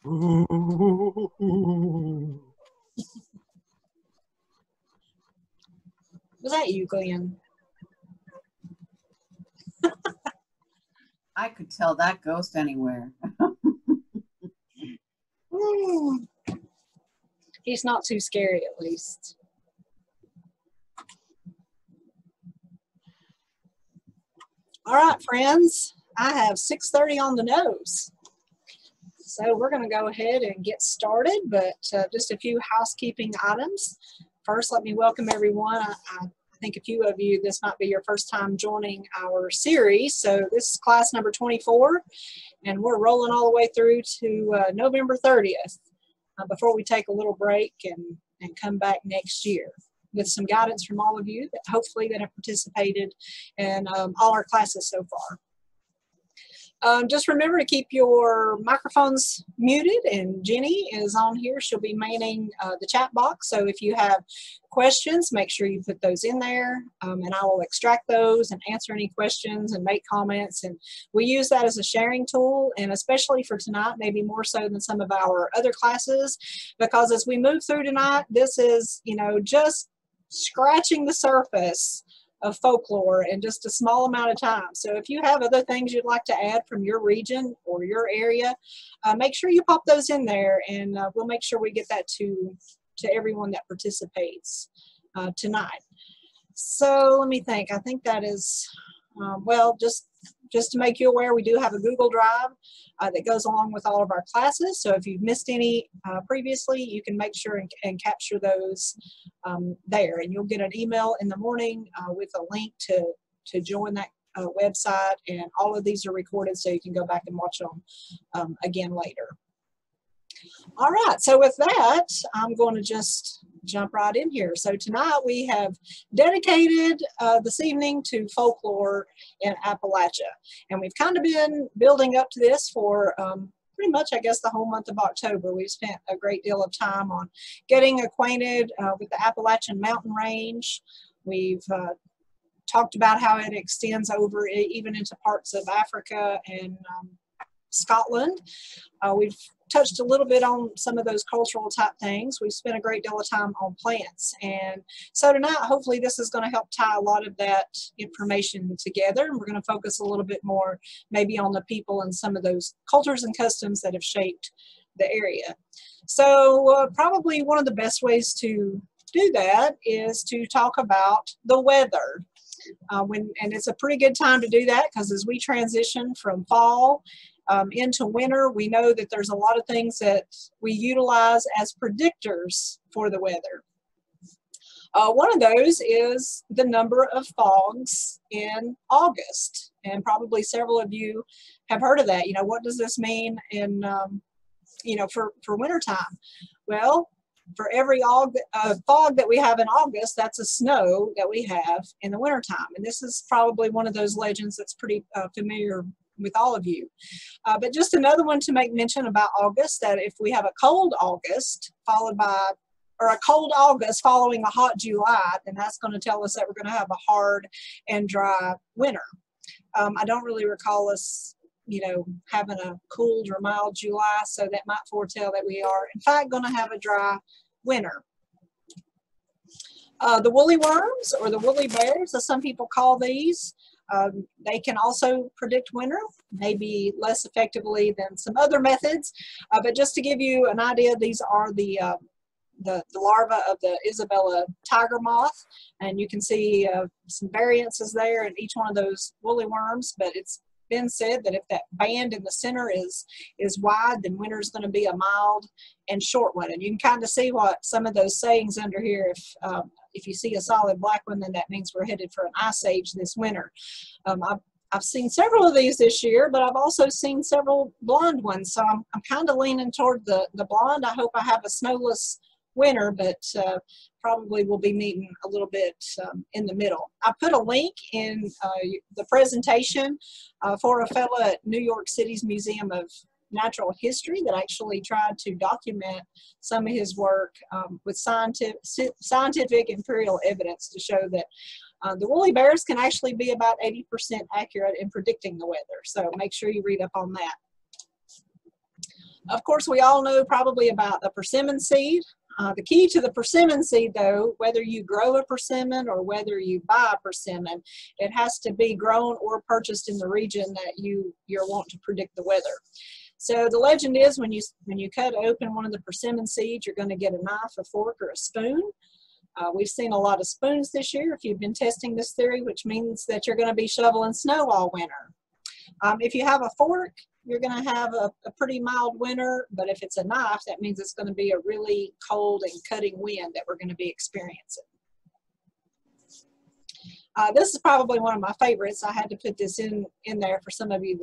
Was that you, Glenn? I could tell that ghost anywhere. He's not too scary, at least. All right, friends, I have 6:30 on the nose. So we're going to go ahead and get started, but just a few housekeeping items. First, let me welcome everyone. I think a few of you, this might be your first time joining our series. So this is class number 24, and we're rolling all the way through to November 30th before we take a little break and come back next year with some guidance from all of you that hopefully that have participated in all our classes so far. Just remember to keep your microphones muted, and Jenny is on here. She'll be manning the chat box. So if you have questions, make sure you put those in there, and I will extract those and answer any questions and make comments. And we use that as a sharing tool, and especially for tonight, maybe more so than some of our other classes, because as we move through tonight, this is, you know, just scratching the surface of folklore in just a small amount of time. So if you have other things you'd like to add from your region or your area, make sure you pop those in there, and we'll make sure we get that to everyone that participates tonight. So let me think. I think that is, well, just to make you aware, we do have a Google Drive that goes along with all of our classes. So if you've missed any previously, you can make sure and capture those there. And you'll get an email in the morning with a link to join that website. And all of these are recorded, so you can go back and watch them again later. All right, so with that, I'm going to just jump right in here. So tonight we have dedicated this evening to folklore in Appalachia. And we've kind of been building up to this for pretty much, I guess, the whole month of October. We've spent a great deal of time on getting acquainted with the Appalachian mountain range. We've talked about how it extends over even into parts of Africa and Scotland. We've touched a little bit on some of those cultural type things. We've spent a great deal of time on plants. And so tonight, hopefully this is going to help tie a lot of that information together. And we're going to focus a little bit more maybe on the people and some of those cultures and customs that have shaped the area. So probably one of the best ways to do that is to talk about the weather. And it's a pretty good time to do that, because as we transition from fall into winter, we know that there's a lot of things that we utilize as predictors for the weather. One of those is the number of fogs in August, and probably several of you have heard of that. You know, what does this mean in, you know, for wintertime? Well, for every fog that we have in August, that's a snow that we have in the wintertime. And this is probably one of those legends that's pretty familiar with all of you. But just another one to make mention about August, that if we have a cold August followed by, or a cold August following a hot July, then that's going to tell us that we're going to have a hard and dry winter. I don't really recall us, you know, having a cool or mild July, so that might foretell that we are, in fact, going to have a dry winter. The woolly worms, or the woolly bears, as some people call these, they can also predict winter, maybe less effectively than some other methods. But just to give you an idea, these are the larva of the Isabella tiger moth, and you can see some variances there in each one of those woolly worms. But it's been said that if that band in the center is wide, then winter is going to be a mild and short one. And you can kind of see what some of those sayings under here. If you see a solid black one, then that means we're headed for an ice age this winter. I've seen several of these this year, but I've also seen several blonde ones. So I'm kind of leaning toward the blonde. I hope I have a snowless winter, but probably will be meeting a little bit in the middle. I put a link in the presentation for a fellow at New York City's Museum of Natural History that actually tried to document some of his work with scientific empirical evidence to show that the woolly bears can actually be about 80% accurate in predicting the weather. So make sure you read up on that. Of course, we all know probably about the persimmon seed. The key to the persimmon seed, though, whether you grow a persimmon or whether you buy a persimmon, it has to be grown or purchased in the region that you're wanting to predict the weather. So the legend is when you cut open one of the persimmon seeds, you're going to get a knife, a fork, or a spoon. We've seen a lot of spoons this year if you've been testing this theory, which means that you're going to be shoveling snow all winter. If you have a fork, you're going to have a pretty mild winter, but if it's a knife, that means it's going to be a really cold and cutting wind that we're going to be experiencing. This is probably one of my favorites. I had to put this in there for some of you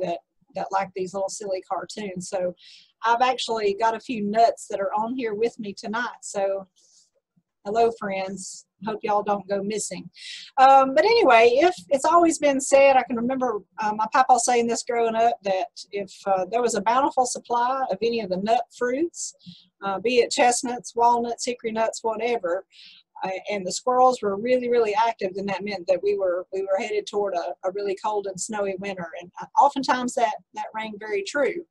that like these little silly cartoons. So I've actually got a few nuts that are on here with me tonight. So hello, friends. Hope y'all don't go missing. But anyway, if it's always been said, I can remember my papa saying this growing up, that if there was a bountiful supply of any of the nut fruits, be it chestnuts, walnuts, hickory nuts, whatever, and the squirrels were really, really active, then that meant that we were headed toward a really cold and snowy winter. And oftentimes that rang very true.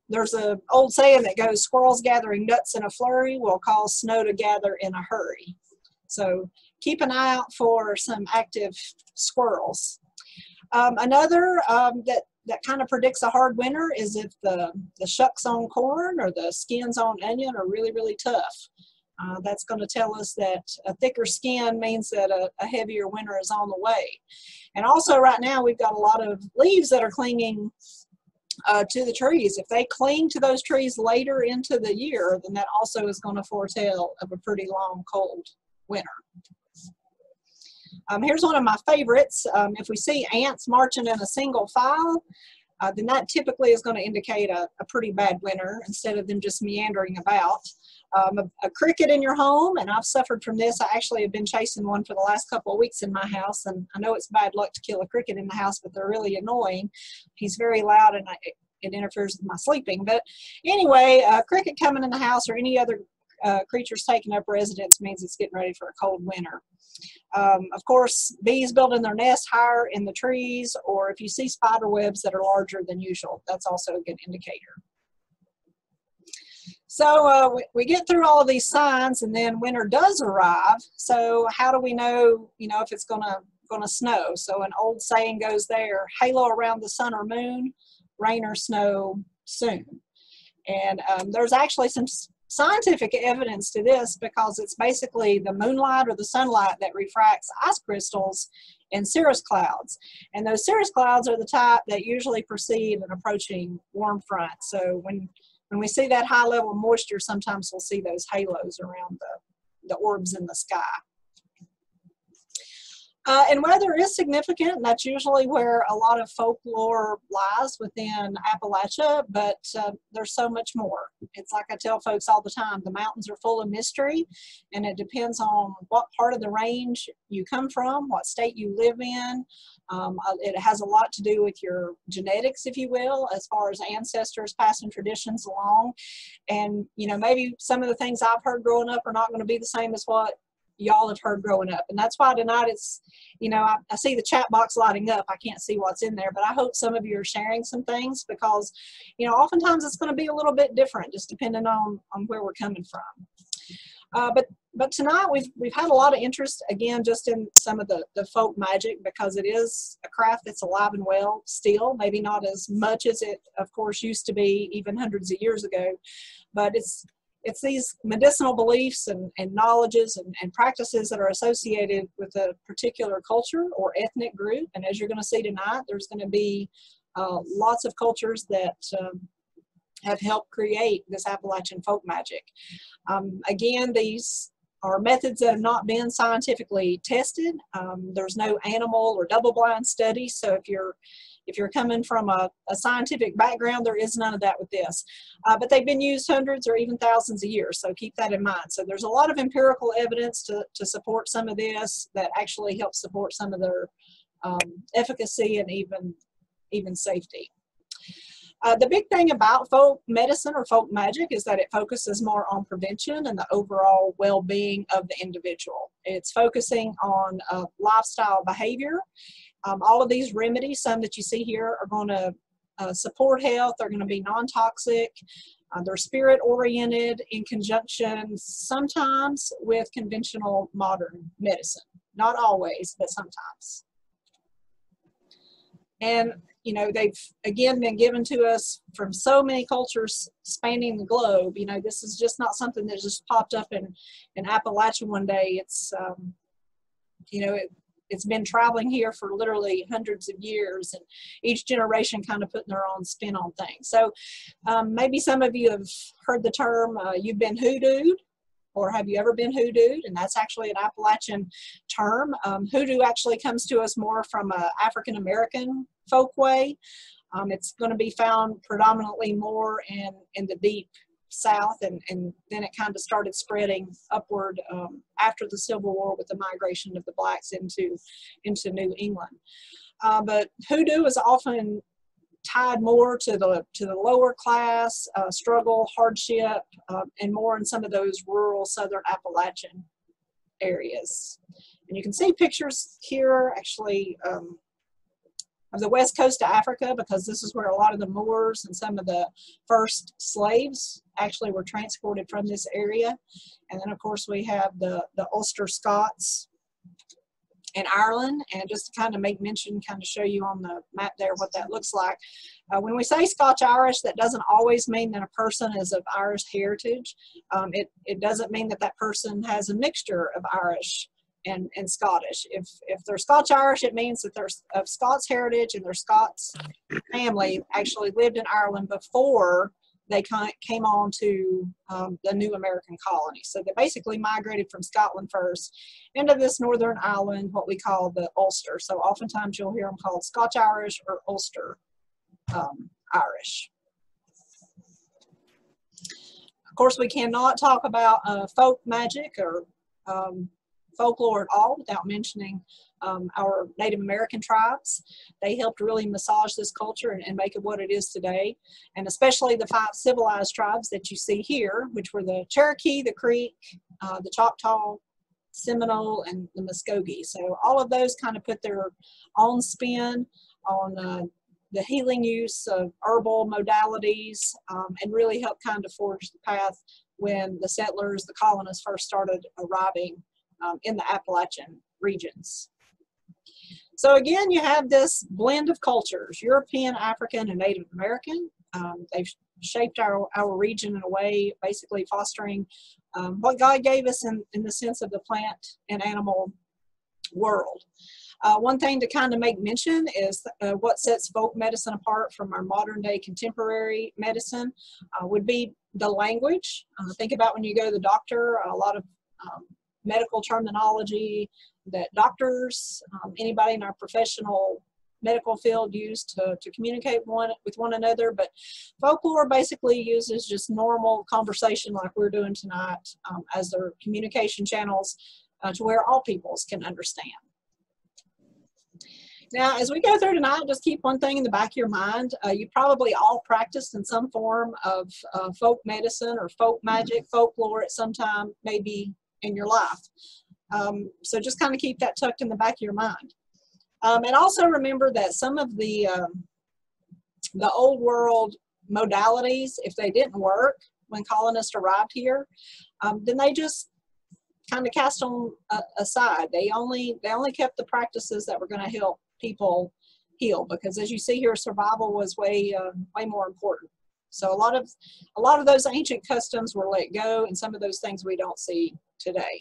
There's an old saying that goes, squirrels gathering nuts in a flurry will cause snow to gather in a hurry. So keep an eye out for some active squirrels. Another that kind of predicts a hard winter is if the shucks on corn or the skins on onion are really, really tough. That's going to tell us that a thicker skin means that a heavier winter is on the way. And also right now we've got a lot of leaves that are clinging to the trees. If they cling to those trees later into the year, then that also is going to foretell of a pretty long cold winter. Here's one of my favorites. If we see ants marching in a single file, then that typically is going to indicate a pretty bad winter instead of them just meandering about. A cricket in your home, and I've suffered from this. I actually have been chasing one for the last couple of weeks in my house, and I know it's bad luck to kill a cricket in the house, but they're really annoying. He's very loud and it interferes with my sleeping. But anyway, a cricket coming in the house or any other creatures taking up residence means it's getting ready for a cold winter. Of course, bees building their nest higher in the trees, or if you see spider webs that are larger than usual, that's also a good indicator. So we get through all of these signs, and then winter does arrive. So how do we know, if it's gonna snow? So an old saying goes there: halo around the sun or moon, rain or snow soon. And there's actually some scientific evidence to this, because it's basically the moonlight or the sunlight that refracts ice crystals in cirrus clouds. And those cirrus clouds are the type that usually precede an approaching warm front. So when we see that high level of moisture, sometimes we'll see those halos around the orbs in the sky. And weather is significant, and that's usually where a lot of folklore lies within Appalachia, but there's so much more. It's like I tell folks all the time, the mountains are full of mystery, and it depends on what part of the range you come from, what state you live in. It has a lot to do with your genetics, if you will, as far as ancestors passing traditions along. And, maybe some of the things I've heard growing up are not going to be the same as what y'all have heard growing up. And that's why tonight it's, I see the chat box lighting up. I can't see what's in there, but I hope some of you are sharing some things, because, oftentimes it's going to be a little bit different just depending on where we're coming from. But tonight we've had a lot of interest, again, just in some of the folk magic, because it is a craft that's alive and well still, maybe not as much as it, of course, used to be even hundreds of years ago, but it's these medicinal beliefs and knowledges and practices that are associated with a particular culture or ethnic group. And as you're going to see tonight, there's going to be lots of cultures that have helped create this Appalachian folk magic. Again, these are methods that have not been scientifically tested. There's no animal or double-blind studies, so if you're coming from a scientific background, there is none of that with this. But they've been used hundreds or even thousands of years, so keep that in mind. So there's a lot of empirical evidence to support some of this, that actually helps support some of their efficacy and even safety. The big thing about folk medicine or folk magic is that it focuses more on prevention and the overall well-being of the individual. It's focusing on lifestyle behavior. All of these remedies, some that you see here, are going to support health. They're going to be non-toxic. They're spirit-oriented in conjunction sometimes with conventional modern medicine. Not always, but sometimes. And, you know, they've, again, been given to us from so many cultures spanning the globe. You know, this is just not something that just popped up in Appalachia one day. It's, you know, it's been traveling here for literally hundreds of years, and each generation kind of putting their own spin on things. So maybe some of you have heard the term, you've been hoodooed, or have you ever been hoodooed? And that's actually an Appalachian term. Hoodoo actually comes to us more from an African-American folkway. It's going to be found predominantly more in the deep South, and then it kind of started spreading upward after the Civil War with the migration of the blacks into New England. But hoodoo is often tied more to the lower class, struggle, hardship, and more in some of those rural southern Appalachian areas. And you can see pictures here actually of the west coast of Africa, because this is where a lot of the Moors and some of the first slaves actually were transported from this area. And then of course we have the Ulster Scots in Ireland. And just to kind of make mention, kind of show you on the map there what that looks like. When we say Scotch-Irish, that doesn't always mean that a person is of Irish heritage. It doesn't mean that that person has a mixture of Irish and Scottish. If they're Scotch-Irish, it means that they're of Scots heritage, and their Scots family actually lived in Ireland before they came on to the new American colony. So they basically migrated from Scotland first into this northern island, what we call the Ulster. So oftentimes you'll hear them called Scotch-Irish or Ulster Irish. Of course, we cannot talk about folk magic or folklore at all without mentioning our Native American tribes. They helped really massage this culture and make it what it is today. And especially the 5 civilized tribes that you see here, which were the Cherokee, the Creek, the Choctaw, Seminole, and the Muskogee. So all of those kind of put their own spin on the healing use of herbal modalities, and really helped kind of forge the path when the settlers, the colonists first started arriving in the Appalachian regions. So again, you have this blend of cultures, European, African, and Native American. They've shaped our region in a way, basically fostering what God gave us in the sense of the plant and animal world. One thing to kind of make mention is what sets folk medicine apart from our modern day contemporary medicine would be the language. Think about when you go to the doctor, a lot of medical terminology that doctors, anybody in our professional medical field use to communicate with one another, but folklore basically uses just normal conversation like we're doing tonight as their communication channels to where all peoples can understand. Now, as we go through tonight, just keep one thing in the back of your mind. You probably all practiced in some form of folk medicine or folk magic, folklore at some time, maybe in your life. So just kind of keep that tucked in the back of your mind. And also remember that some of the old world modalities, if they didn't work when colonists arrived here, then they just kind of cast them aside. They only kept the practices that were going to help people heal, because as you see here, survival was way more important. So a lot of those ancient customs were let go, and some of those things we don't see today.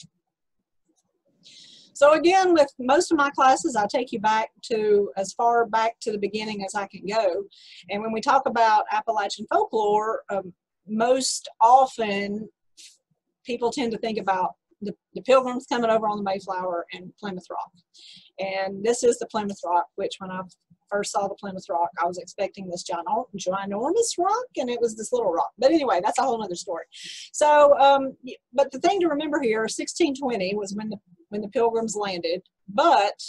So again, with most of my classes, I take you back to as far back to the beginning as I can go. And when we talk about Appalachian folklore, most often people tend to think about the Pilgrims coming over on the Mayflower and Plymouth Rock. And this is the Plymouth Rock, which when I first saw the Plymouth Rock, I was expecting this ginormous rock, and it was this little rock. But anyway, that's a whole other story. So, but the thing to remember here, 1620 was when the Pilgrims landed, but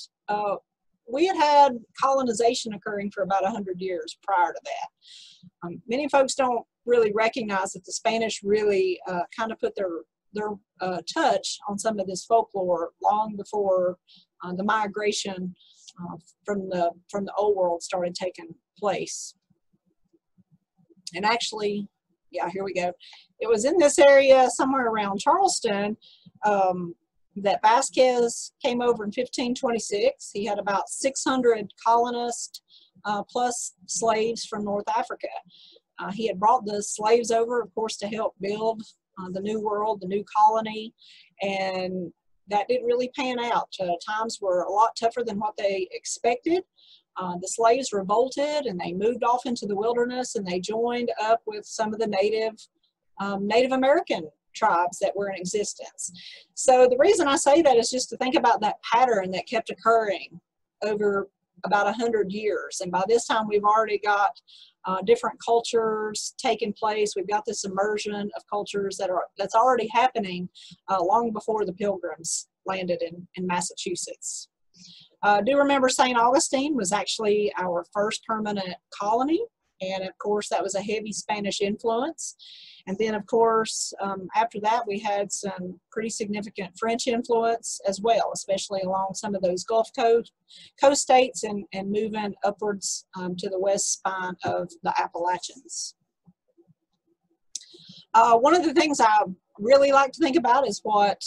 we had colonization occurring for about 100 years prior to that. Many folks don't really recognize that the Spanish really kind of put their touch on some of this folklore long before the migration from the old world started taking place. And actually, yeah, here we go. It was in this area somewhere around Charleston that Vasquez came over in 1526. He had about 600 colonists plus slaves from North Africa. He had brought the slaves over, of course, to help build the New World, the new colony, and that didn't really pan out. Times were a lot tougher than what they expected. The slaves revolted and they moved off into the wilderness, and they joined up with some of the Native American tribes that were in existence. So the reason I say that is just to think about that pattern that kept occurring over about 100 years. And by this time, we've already got different cultures taking place. We've got this immersion of cultures that's already happening long before the Pilgrims landed in Massachusetts. Do remember St. Augustine was actually our first permanent colony, and of course that was a heavy Spanish influence. And then of course after that we had some pretty significant French influence as well, especially along some of those Gulf Coast states and moving upwards to the west spine of the Appalachians. One of the things I really like to think about is what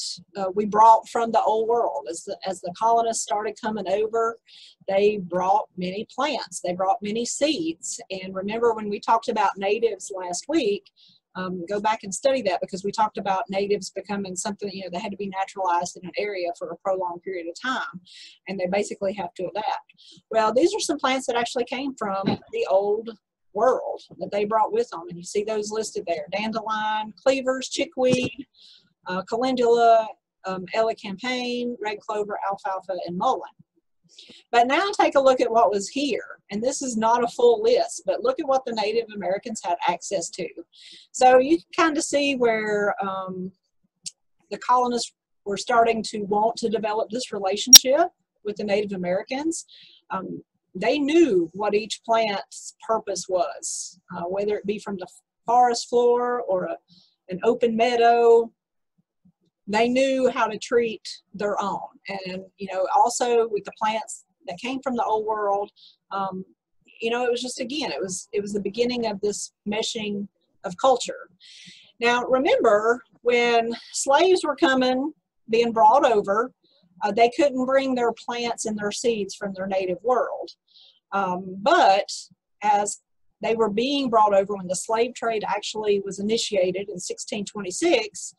we brought from the old world. As the colonists started coming over, they brought many plants, they brought many seeds. And remember when we talked about natives last week, go back and study that, because we talked about natives becoming something, you know, they had to be naturalized in an area for a prolonged period of time, and they basically have to adapt. Well, these are some plants that actually came from the old world that they brought with them, and you see those listed there: dandelion, cleavers, chickweed, calendula, elecampane, red clover, alfalfa, and mullein. But now take a look at what was here, and this is not a full list, but look at what the Native Americans had access to. So you can kind of see where the colonists were starting to want to develop this relationship with the Native Americans. They knew what each plant's purpose was, whether it be from the forest floor or an open meadow. They knew how to treat their own. And, you know, also with the plants that came from the old world, you know, it was just, again, it was the beginning of this meshing of culture. Now, remember, when slaves were being brought over, they couldn't bring their plants and their seeds from their native world. But as they were being brought over, when the slave trade actually was initiated in 1626,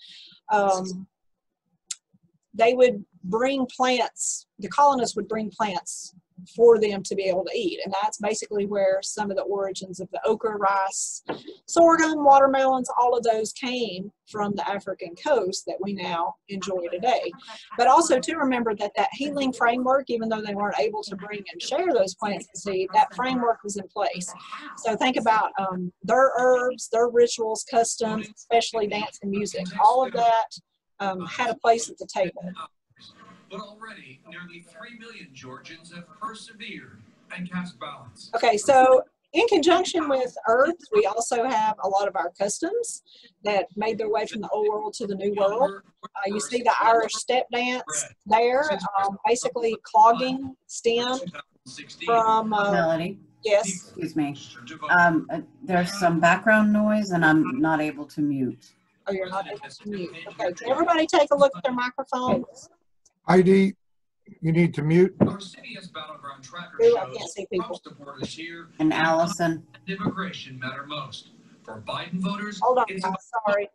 they would bring plants, the colonists would bring plants for them to be able to eat. And that's basically where some of the origins of the okra, rice, sorghum, watermelons, all of those came from the African coast that we now enjoy today. But also to remember that that healing framework, even though they weren't able to bring and share those plants and seed, that framework was in place. So think about their herbs, their rituals, customs, especially dance and music. All of that had a place at the table. But already, nearly 3 million Georgians have persevered and cast ballots. Okay, so in conjunction with herbs, we also have a lot of our customs that made their way from the old world to the new world. You see the Irish step dance there, basically clogging stem from... Melody? Yes? Excuse me. There's some background noise and I'm not able to mute. Oh, you're not able to mute. Okay, can everybody take a look at their microphones? ID, you need to mute. Our CBS Battleground Tracker Ooh, I can't shows see people. Trump supporters here And Allison. and immigration matter most. For Biden voters, Hold on, it's guys, sorry.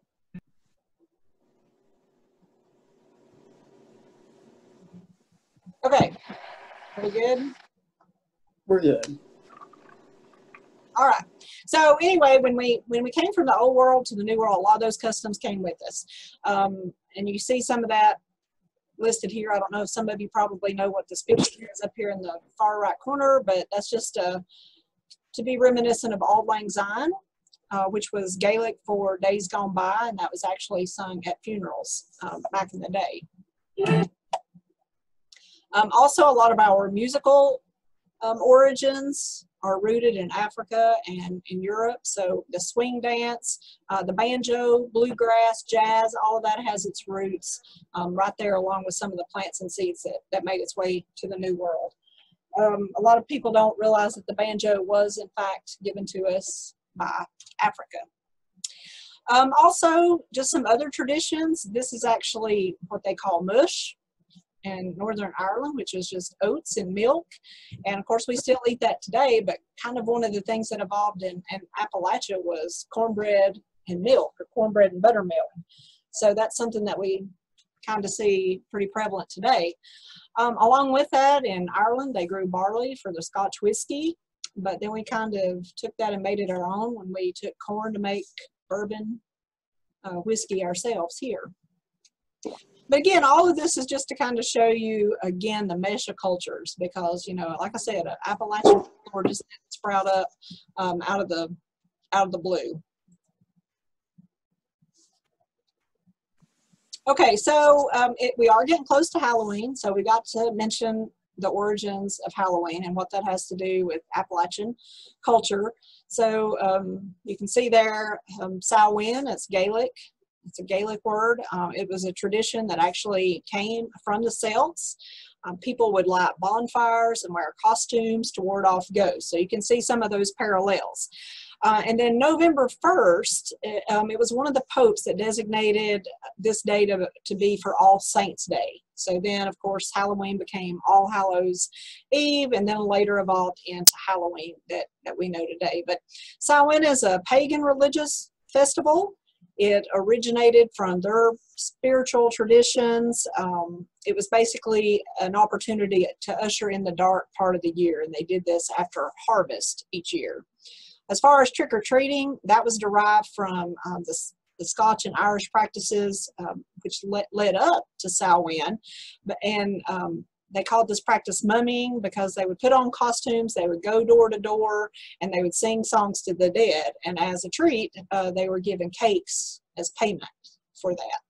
Okay, are we good? We're good. All right. So anyway, when we came from the old world to the new world, a lot of those customs came with us. And you see some of that listed here. I don't know if some of you probably know what this picture is up here in the far right corner, but that's just to be reminiscent of Auld Lang Syne, which was Gaelic for days gone by, and that was actually sung at funerals back in the day. Also, a lot of our musical origins are rooted in Africa and in Europe. So the swing dance, the banjo, bluegrass, jazz, all of that has its roots right there, along with some of the plants and seeds that made its way to the New World. A lot of people don't realize that the banjo was in fact given to us by Africa. Also, just some other traditions. This is actually what they call mush in Northern Ireland, which is just oats and milk. And of course, we still eat that today, but kind of one of the things that evolved in Appalachia was cornbread and milk, or cornbread and buttermilk. So that's something that we kind of see pretty prevalent today. Along with that, in Ireland, they grew barley for the Scotch whiskey, but then we kind of took that and made it our own when we took corn to make bourbon whiskey ourselves here. But again, all of this is just to kind of show you, again, the mesh of cultures, because, you know, like I said, Appalachian folklore just sprout up out of the blue. Okay, so we are getting close to Halloween, so we got to mention the origins of Halloween and what that has to do with Appalachian culture. So you can see there, Samhain, it's Gaelic. It's a Gaelic word. It was a tradition that actually came from the Celts. People would light bonfires and wear costumes to ward off ghosts. So you can see some of those parallels. And then November 1st, it was one of the popes that designated this day to be for All Saints Day. So then, of course, Halloween became All Hallows Eve, and then later evolved into Halloween that we know today. But Samhain is a pagan religious festival. It originated from their spiritual traditions. It was basically an opportunity to usher in the dark part of the year, and they did this after harvest each year. As far as trick-or-treating, that was derived from the Scotch and Irish practices, which led up to Samhain. And they called this practice mumming because they would put on costumes, they would go door to door, and they would sing songs to the dead. And as a treat, they were given cakes as payment for that.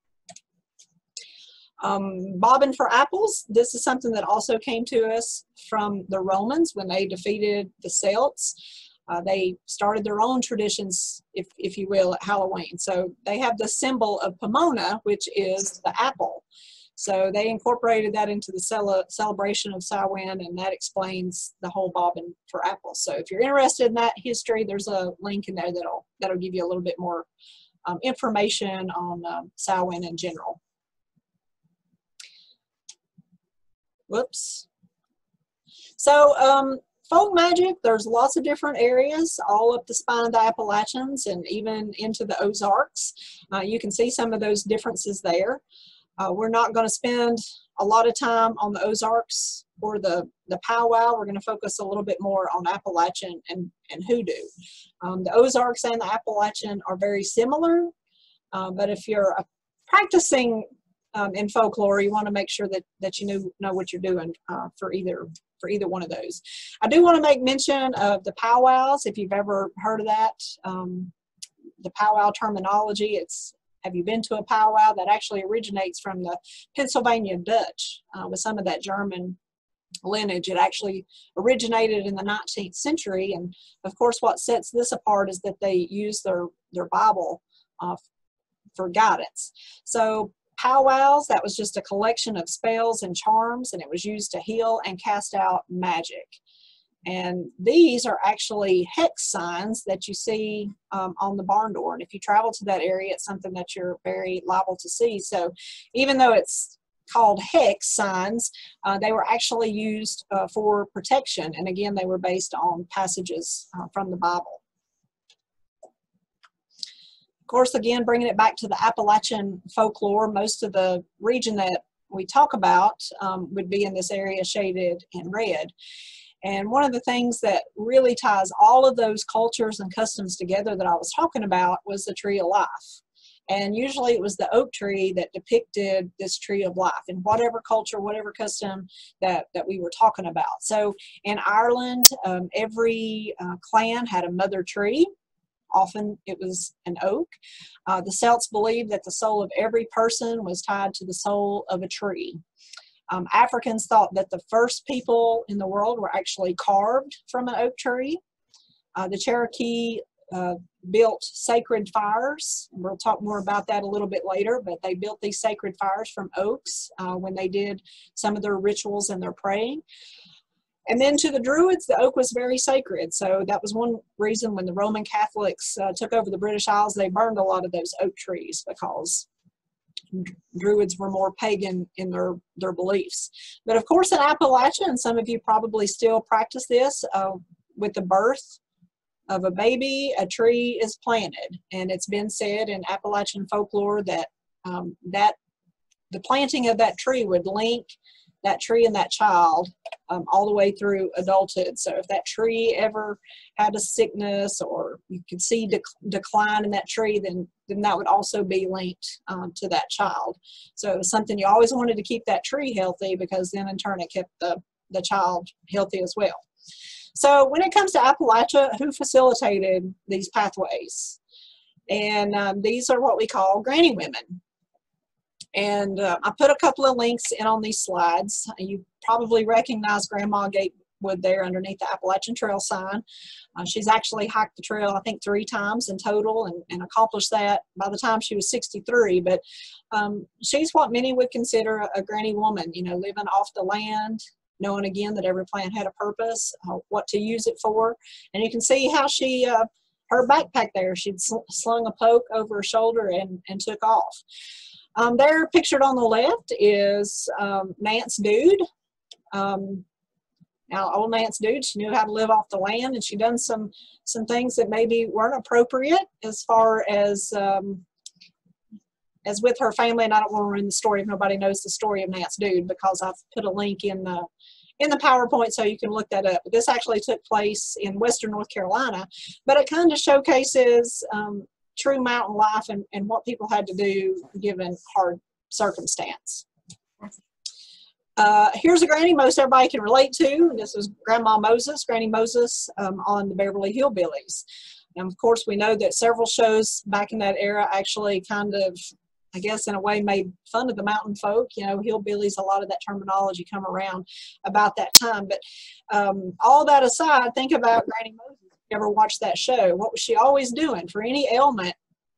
Bobbin for apples, this is something that also came to us from the Romans when they defeated the Celts. They started their own traditions, if you will, at Halloween. So they have the symbol of Pomona, which is the apple. So they incorporated that into the celebration of Samhain, and that explains the whole Bobbin for apples. So if you're interested in that history, there's a link in there that'll give you a little bit more information on Samhain in general. Whoops. So folk magic, there's lots of different areas all up the spine of the Appalachians and even into the Ozarks. You can see some of those differences there. We're not going to spend a lot of time on the Ozarks or the powwow. We're going to focus a little bit more on Appalachian and hoodoo. The Ozarks and the Appalachian are very similar, but if you're practicing in folklore, you want to make sure that you know what you're doing for either one of those. I do want to make mention of the powwows, if you've ever heard of that. The powwow terminology, have you been to a powwow? That actually originates from the Pennsylvania Dutch with some of that German lineage. It actually originated in the 19th century, and of course what sets this apart is that they use their Bible for guidance. So powwows, that was just a collection of spells and charms, and it was used to heal and cast out magic. And these are actually hex signs that you see on the barn door. And if you travel to that area, it's something that you're very liable to see. So even though it's called hex signs, they were actually used for protection. And again, they were based on passages from the Bible. Of course, again, bringing it back to the Appalachian folklore, most of the region that we talk about would be in this area shaded in red. And one of the things that really ties all of those cultures and customs together that I was talking about was the tree of life. And usually it was the oak tree that depicted this tree of life in whatever culture, whatever custom that we were talking about. So in Ireland, every clan had a mother tree. Often it was an oak. The Celts believed that the soul of every person was tied to the soul of a tree. Africans thought that the first people in the world were actually carved from an oak tree. The Cherokee built sacred fires. We'll talk more about that a little bit later, but they built these sacred fires from oaks when they did some of their rituals and their praying. And then to the Druids, the oak was very sacred. So that was one reason when the Roman Catholics took over the British Isles, they burned a lot of those oak trees because Druids were more pagan in their beliefs. But of course in Appalachia, and some of you probably still practice this, with the birth of a baby, a tree is planted. And it's been said in Appalachian folklore that, the planting of that tree would link that tree and that child all the way through adulthood. So if that tree ever had a sickness or you could see decline in that tree, then that would also be linked to that child. So it was something you always wanted to keep that tree healthy, because then in turn it kept the child healthy as well. So when it comes to Appalachia, who facilitated these pathways? And these are what we call granny women. And I put a couple of links in on these slides. You probably recognize Grandma Gatewood there underneath the Appalachian Trail sign. She's actually hiked the trail, I think, 3 times in total, and accomplished that by the time she was 63. But she's what many would consider a granny woman, you know, living off the land, knowing again that every plant had a purpose, what to use it for. And you can see how she, her backpack there, she'd slung a poke over her shoulder and took off. There, pictured on the left, is Nance Dude. Now, old Nance Dude, she knew how to live off the land, and she done some things that maybe weren't appropriate as far as with her family. And I don't want to ruin the story if nobody knows the story of Nance Dude, because I've put a link in the PowerPoint so you can look that up. But this actually took place in Western North Carolina, but it kind of showcases true mountain life and what people had to do given hard circumstance. Here's a granny most everybody can relate to. This was Grandma Moses, Granny Moses, on the Beverly Hillbillies. And of course, we know that several shows back in that era actually kind of, I guess in a way, made fun of the mountain folk. You know, hillbillies, a lot of that terminology come around about that time. But all that aside, think about Granny Moses. You ever watched that show? What was she always doing for any ailment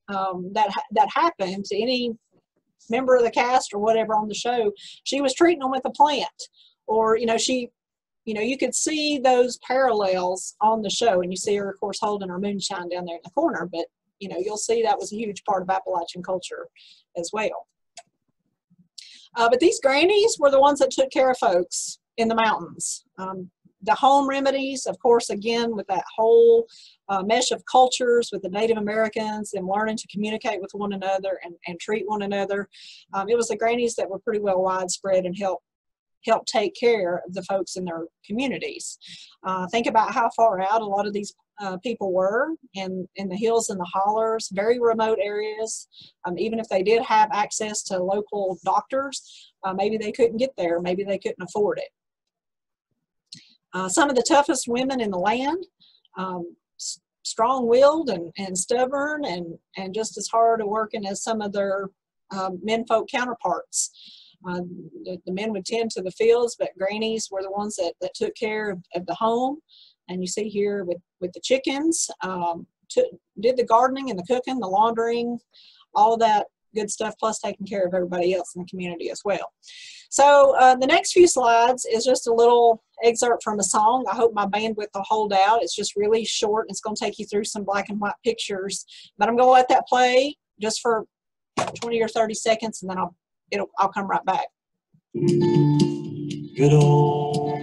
that happened to any member of the cast or whatever on the show? She was treating them with a plant, or you could see those parallels on the show, and you see her, of course, holding her moonshine down there in the corner. But you'll see that was a huge part of Appalachian culture as well. But these grannies were the ones that took care of folks in the mountains. The home remedies, of course, again, with that whole mesh of cultures with the Native Americans and learning to communicate with one another and treat one another. It was the grannies that were pretty well widespread and help take care of the folks in their communities. Think about how far out a lot of these people were in the hills and the hollers, very remote areas. Even if they did have access to local doctors, maybe they couldn't get there, maybe they couldn't afford it. Some of the toughest women in the land, strong-willed and stubborn and just as hard at working as some of their menfolk counterparts. The men would tend to the fields, but grannies were the ones that took care of the home. And you see here with the chickens, did the gardening and the cooking, the laundering, all that good stuff, plus taking care of everybody else in the community as well. So the next few slides is just a little excerpt from a song. I hope my bandwidth will hold out. It's just really short, and it's going to take you through some black and white pictures. But I'm going to let that play just for 20 or 30 seconds, and then I'll come right back. Good old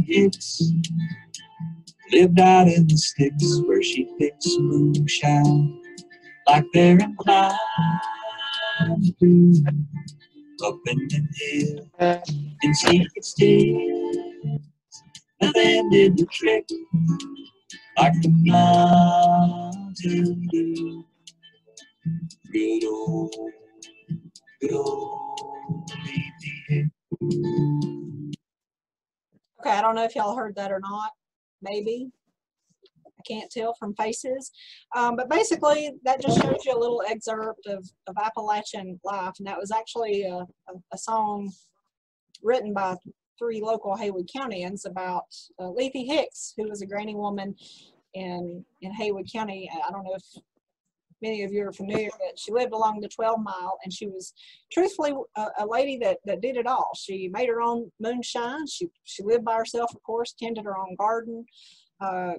Hicks lived out in the sticks where she picks moonshine like they're inclined to do. Up in the hill in secret still, and then did the trick like the mountain dew. Good old Hicks. Okay, I don't know if y'all heard that or not. Maybe. I can't tell from faces. But basically, that just shows you a little excerpt of Appalachian life. And that was actually a song written by 3 local Haywood Countyans about Lethe Hicks, who was a granny woman in Haywood County. I don't know if many of you are familiar, but she lived along the 12 Mile, and she was truthfully a lady that did it all. She made her own moonshine. She lived by herself, of course, tended her own garden,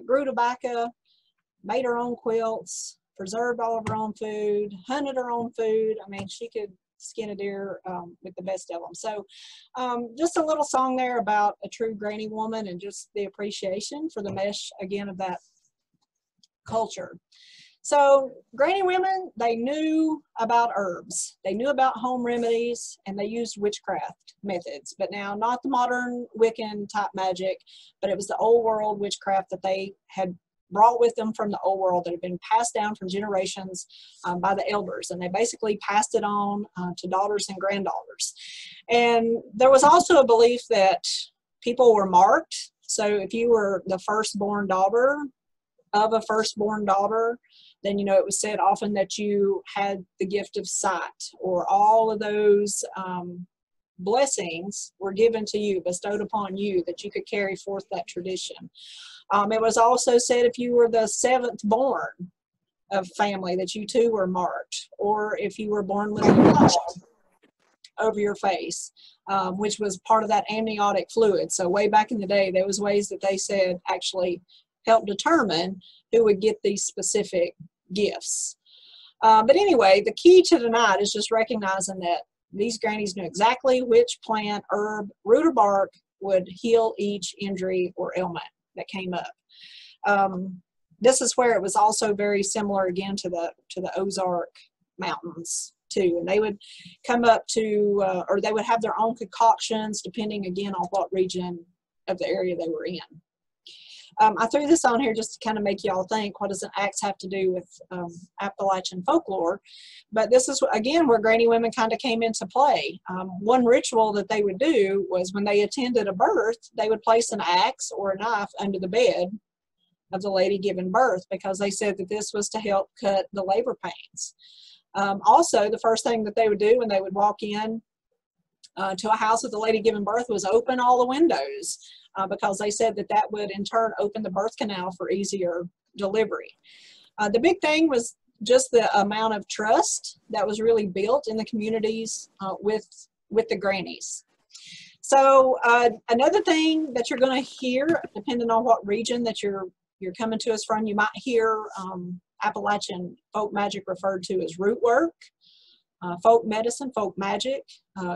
grew tobacco, made her own quilts, preserved all of her own food, hunted her own food. I mean, she could skin a deer with the best of them. So just a little song there about a true granny woman and just the appreciation for the mesh, again, of that culture. So granny women, they knew about herbs, they knew about home remedies, and they used witchcraft methods. But now, not the modern Wiccan type magic, but it was the old world witchcraft that they had brought with them from the old world, that had been passed down from generations by the elders. And they basically passed it on to daughters and granddaughters. And there was also a belief that people were marked. So if you were the firstborn daughter of a firstborn daughter, then, you know, it was said often that you had the gift of sight, or all of those blessings were given to you, bestowed upon you, that you could carry forth that tradition. It was also said if you were the seventh born of family, that you too were marked, or if you were born with a blotch over your face, which was part of that amniotic fluid. So way back in the day, there was ways that they said actually help determine who would get these specific gifts. But anyway, the key to tonight is just recognizing that these grannies knew exactly which plant, herb, root, or bark would heal each injury or ailment that came up. This is where it was also very similar again to the Ozark Mountains too, and they would come up to, or they would have their own concoctions depending again on what region of the area they were in. I threw this on here just to kind of make y'all think, what does an axe have to do with Appalachian folklore? But this is, again, where granny women kind of came into play. One ritual that they would do was when they attended a birth, they would place an axe or a knife under the bed of the lady giving birth, because they said that this was to help cut the labor pains. Also, the first thing that they would do when they would walk in to a house with the lady giving birth was open all the windows, because they said that that would in turn open the birth canal for easier delivery. The big thing was just the amount of trust that was really built in the communities with the grannies. So another thing that you're going to hear, depending on what region that you're coming to us from, you might hear Appalachian folk magic referred to as root work, folk medicine, folk magic,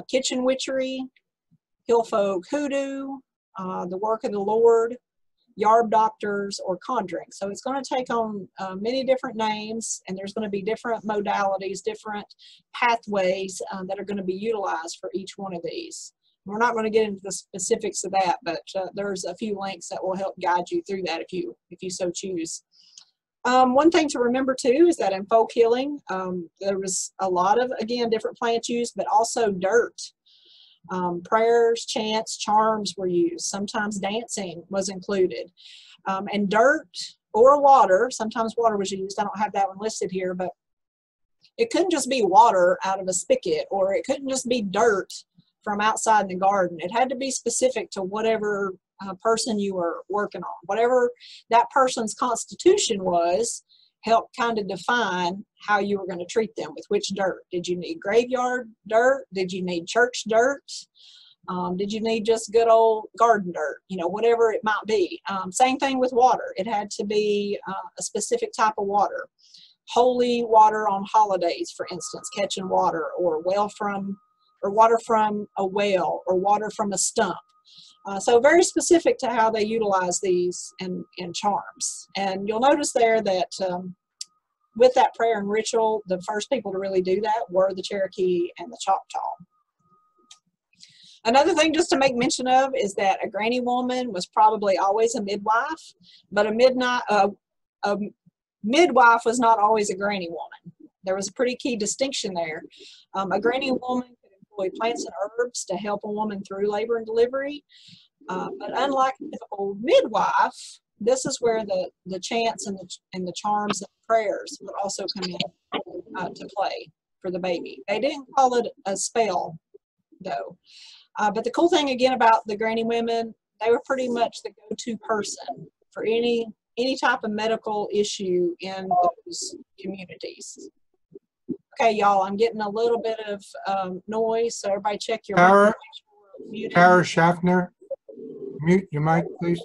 kitchen witchery, hill folk hoodoo, the work of the Lord, yarb doctors, or conjuring. So it's going to take on many different names, and there's going to be different modalities, different pathways that are going to be utilized for each one of these. We're not going to get into the specifics of that, but there's a few links that will help guide you through that if you so choose. One thing to remember too is that in folk healing, there was a lot of, again, different plants used, but also dirt. Prayers, chants, charms were used. Sometimes dancing was included. And dirt or water, sometimes water was used. I don't have that one listed here, but it couldn't just be water out of a spigot, or it couldn't just be dirt from outside in the garden. It had to be specific to whatever person you were working on. Whatever that person's constitution was, helped kind of define how you were going to treat them with which dirt. Did you need graveyard dirt? Did you need church dirt? Did you need just good old garden dirt? You know, whatever it might be. Same thing with water. It had to be a specific type of water. Holy water on holidays, for instance, catching water, or water from a well, or water from a stump. So very specific to how they utilize these and charms. And you'll notice there that with that prayer and ritual, the first people to really do that were the Cherokee and the Choctaw. Another thing just to make mention of is that a granny woman was probably always a midwife, but a midwife was not always a granny woman. There was a pretty key distinction there. A granny woman could employ plants and herbs to help a woman through labor and delivery, but unlike the old midwife, this is where the chants and the charms and prayers would also come in to play for the baby. They didn't call it a spell, though. But the cool thing again about the granny women, they were pretty much the go-to person for any any type of medical issue in those communities. Okay, y'all, I'm getting a little bit of noise, so everybody check your Tara, mic. Tara Schaffner, mute your mic, please.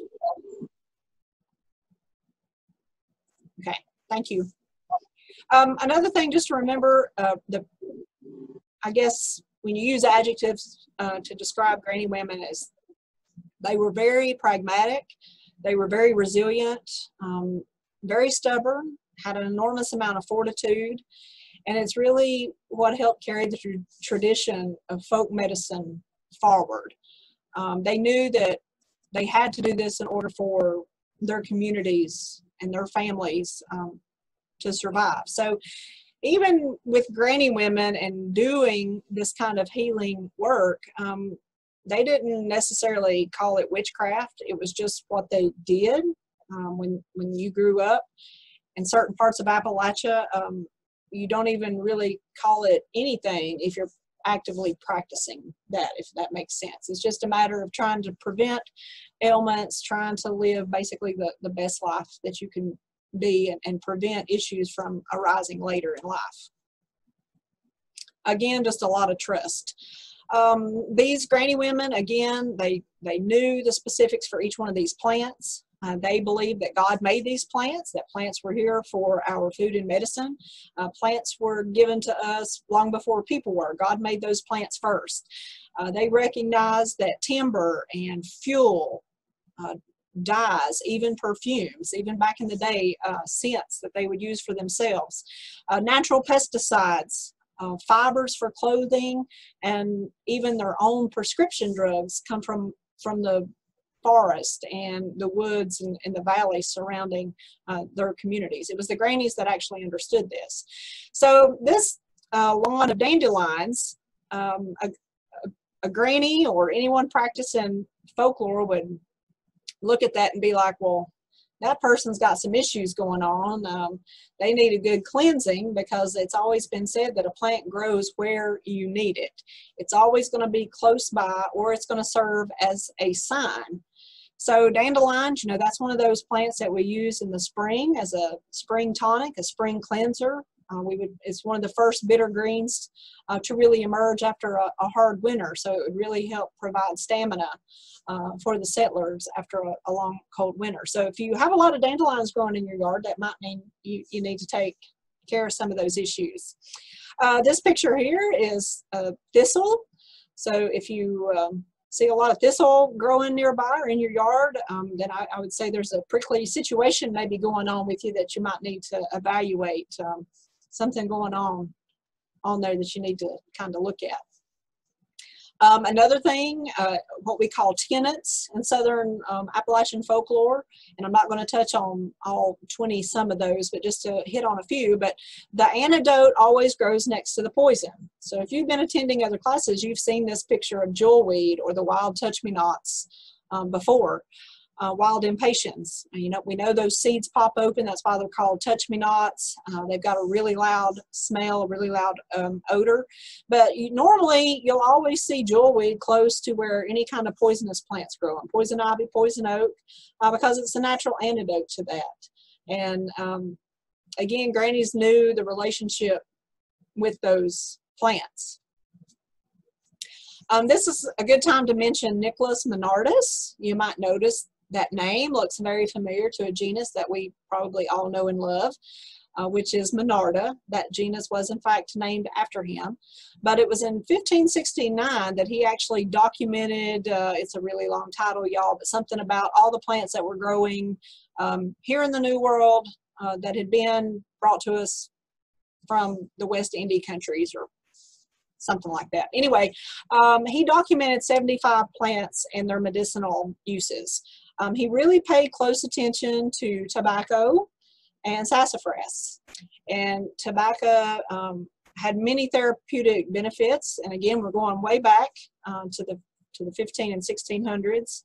Okay, thank you. Another thing just to remember, I guess when you use adjectives to describe granny women, is they were very pragmatic, they were very resilient, very stubborn, had an enormous amount of fortitude, and it's really what helped carry the tradition of folk medicine forward. They knew that they had to do this in order for their communities and their families to survive. So even with granny women and doing this kind of healing work, they didn't necessarily call it witchcraft. It was just what they did. When you grew up in certain parts of Appalachia, you don't even really call it anything if you're actively practicing that, if that makes sense. It's just a matter of trying to prevent ailments, trying to live basically the best life that you can be, and prevent issues from arising later in life. Again, just a lot of trust. These granny women, again, they knew the specifics for each one of these plants. They believed that God made these plants, that plants were here for our food and medicine. Plants were given to us long before people were. God made those plants first. They recognized that timber and fuel, dyes, even perfumes, even back in the day, scents that they would use for themselves, natural pesticides, fibers for clothing, and even their own prescription drugs come from the forest and the woods and the valleys surrounding their communities. It was the grannies that actually understood this. So this lawn of dandelions, a granny or anyone practicing folklore would look at that and be like, well, that person's got some issues going on. They need a good cleansing, because it's always been said that a plant grows where you need it. It's always going to be close by, or it's going to serve as a sign. So dandelions, you know, that's one of those plants that we use in the spring as a spring tonic, a spring cleanser. It's one of the first bitter greens to really emerge after a hard winter. So it would really help provide stamina for the settlers after a long, cold winter. So if you have a lot of dandelions growing in your yard, that might mean you need to take care of some of those issues. This picture here is thistle. So if you see a lot of thistle growing nearby or in your yard, then I would say there's a prickly situation maybe going on with you that you might need to evaluate. Something going on there that you need to kind of look at. Another thing, what we call tenets in Southern Appalachian folklore, and I'm not going to touch on all 20 some of those, but just to hit on a few, but the antidote always grows next to the poison. So if you've been attending other classes, you've seen this picture of jewelweed or the wild touch-me-nots before. Wild impatiens. You know, we know those seeds pop open. That's why they're called touch-me-nots. They've got a really loud smell, a really loud odor. But normally, you'll always see jewelweed close to where any kind of poisonous plants grow, poison ivy, poison oak, because it's a natural antidote to that. And again, grannies knew the relationship with those plants. This is a good time to mention Nicholas Monardus. You might notice that name looks very familiar to a genus that we probably all know and love, which is Monarda. That genus was in fact named after him. But it was in 1569 that he actually documented, it's a really long title, y'all, but something about all the plants that were growing here in the New World that had been brought to us from the West Indian countries, or something like that. Anyway, he documented 75 plants and their medicinal uses. He really paid close attention to tobacco and sassafras. And tobacco had many therapeutic benefits. And again, we're going way back to the 15 and 1600s,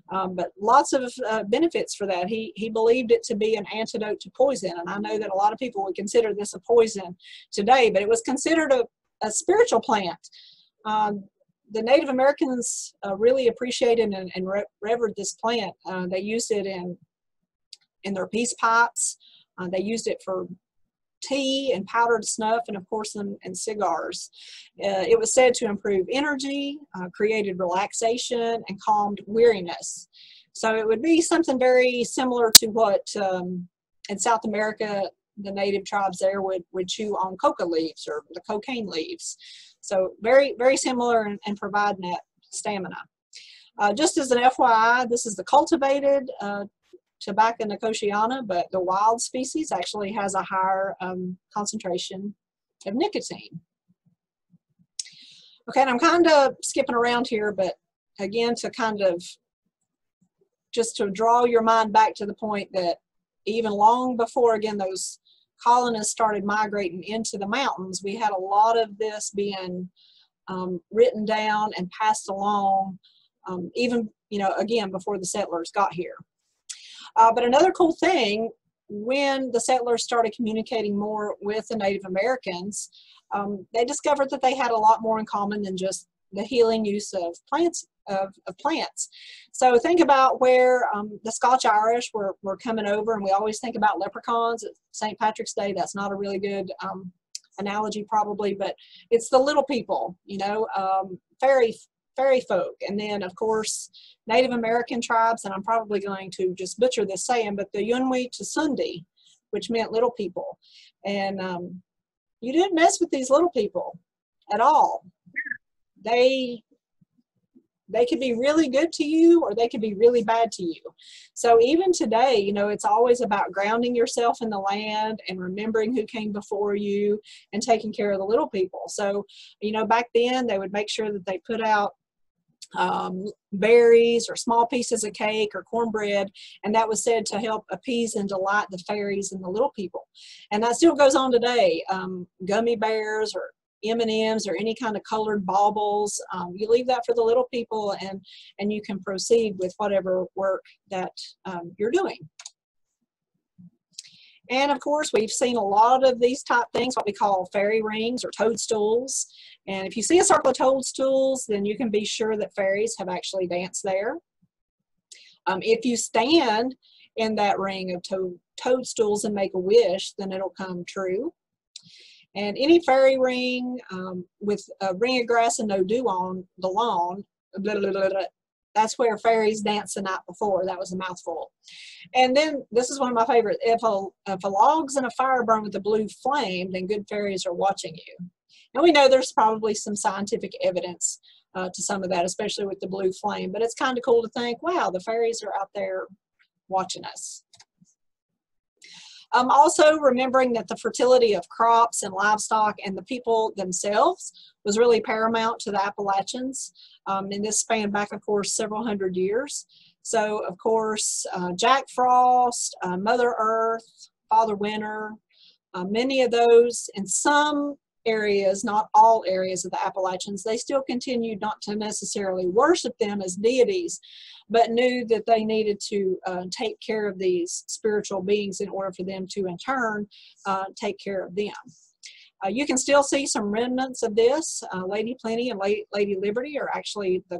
but lots of benefits for that. He believed it to be an antidote to poison. And I know that a lot of people would consider this a poison today, but it was considered a spiritual plant. The Native Americans really appreciated and revered this plant. They used it in in their peace pipes. They used it for tea and powdered snuff, and of course in cigars. It was said to improve energy, created relaxation, and calmed weariness. So it would be something very similar to what in South America the native tribes there would chew on coca leaves or the cocaine leaves. So very, very similar and providing that stamina. Just as an FYI, this is the cultivated Tobacco nicotiana, but the wild species actually has a higher concentration of nicotine. Okay, and I'm kind of skipping around here, but again, to kind of just to draw your mind back to the point that even long before, again, those colonists started migrating into the mountains, we had a lot of this being written down and passed along, even, you know, again, before the settlers got here. But another cool thing, when the settlers started communicating more with the Native Americans, they discovered that they had a lot more in common than just the healing use of plants. So think about where the Scotch Irish were coming over, and we always think about leprechauns at St. Patrick's Day. That's not a really good analogy probably, but it's the little people, you know, fairy folk. And then of course Native American tribes, and I'm probably going to just butcher this saying, but the Yunwi Tsundi, which meant little people. And you didn't mess with these little people at all. They could be really good to you, or they could be really bad to you. So even today, you know, it's always about grounding yourself in the land and remembering who came before you and taking care of the little people. So, you know, back then they would make sure that they put out berries or small pieces of cake or cornbread, and that was said to help appease and delight the fairies and the little people. And that still goes on today. Gummy bears or M&Ms or any kind of colored baubles, you leave that for the little people, and you can proceed with whatever work that you're doing. And of course, we've seen a lot of these type things, what we call fairy rings or toadstools. And if you see a circle of toadstools, then you can be sure that fairies have actually danced there. If you stand in that ring of toadstools and make a wish, then it'll come true. And any fairy ring with a ring of grass and no dew on the lawn, blah, blah, blah, blah, that's where fairies danced the night before. That was a mouthful. And then this is one of my favorites. If a log's in a fire burn with a blue flame, then good fairies are watching you. And we know there's probably some scientific evidence to some of that, especially with the blue flame. But it's kind of cool to think, wow, the fairies are out there watching us. Also remembering that the fertility of crops and livestock and the people themselves was really paramount to the Appalachians. And this spanned back, of course, several hundred years. So, of course, Jack Frost, Mother Earth, Father Winter, many of those in some areas, not all areas of the Appalachians, they still continued not to necessarily worship them as deities, but knew that they needed to take care of these spiritual beings in order for them to, in turn, take care of them. You can still see some remnants of this. Lady Plenty and Lady Liberty are actually the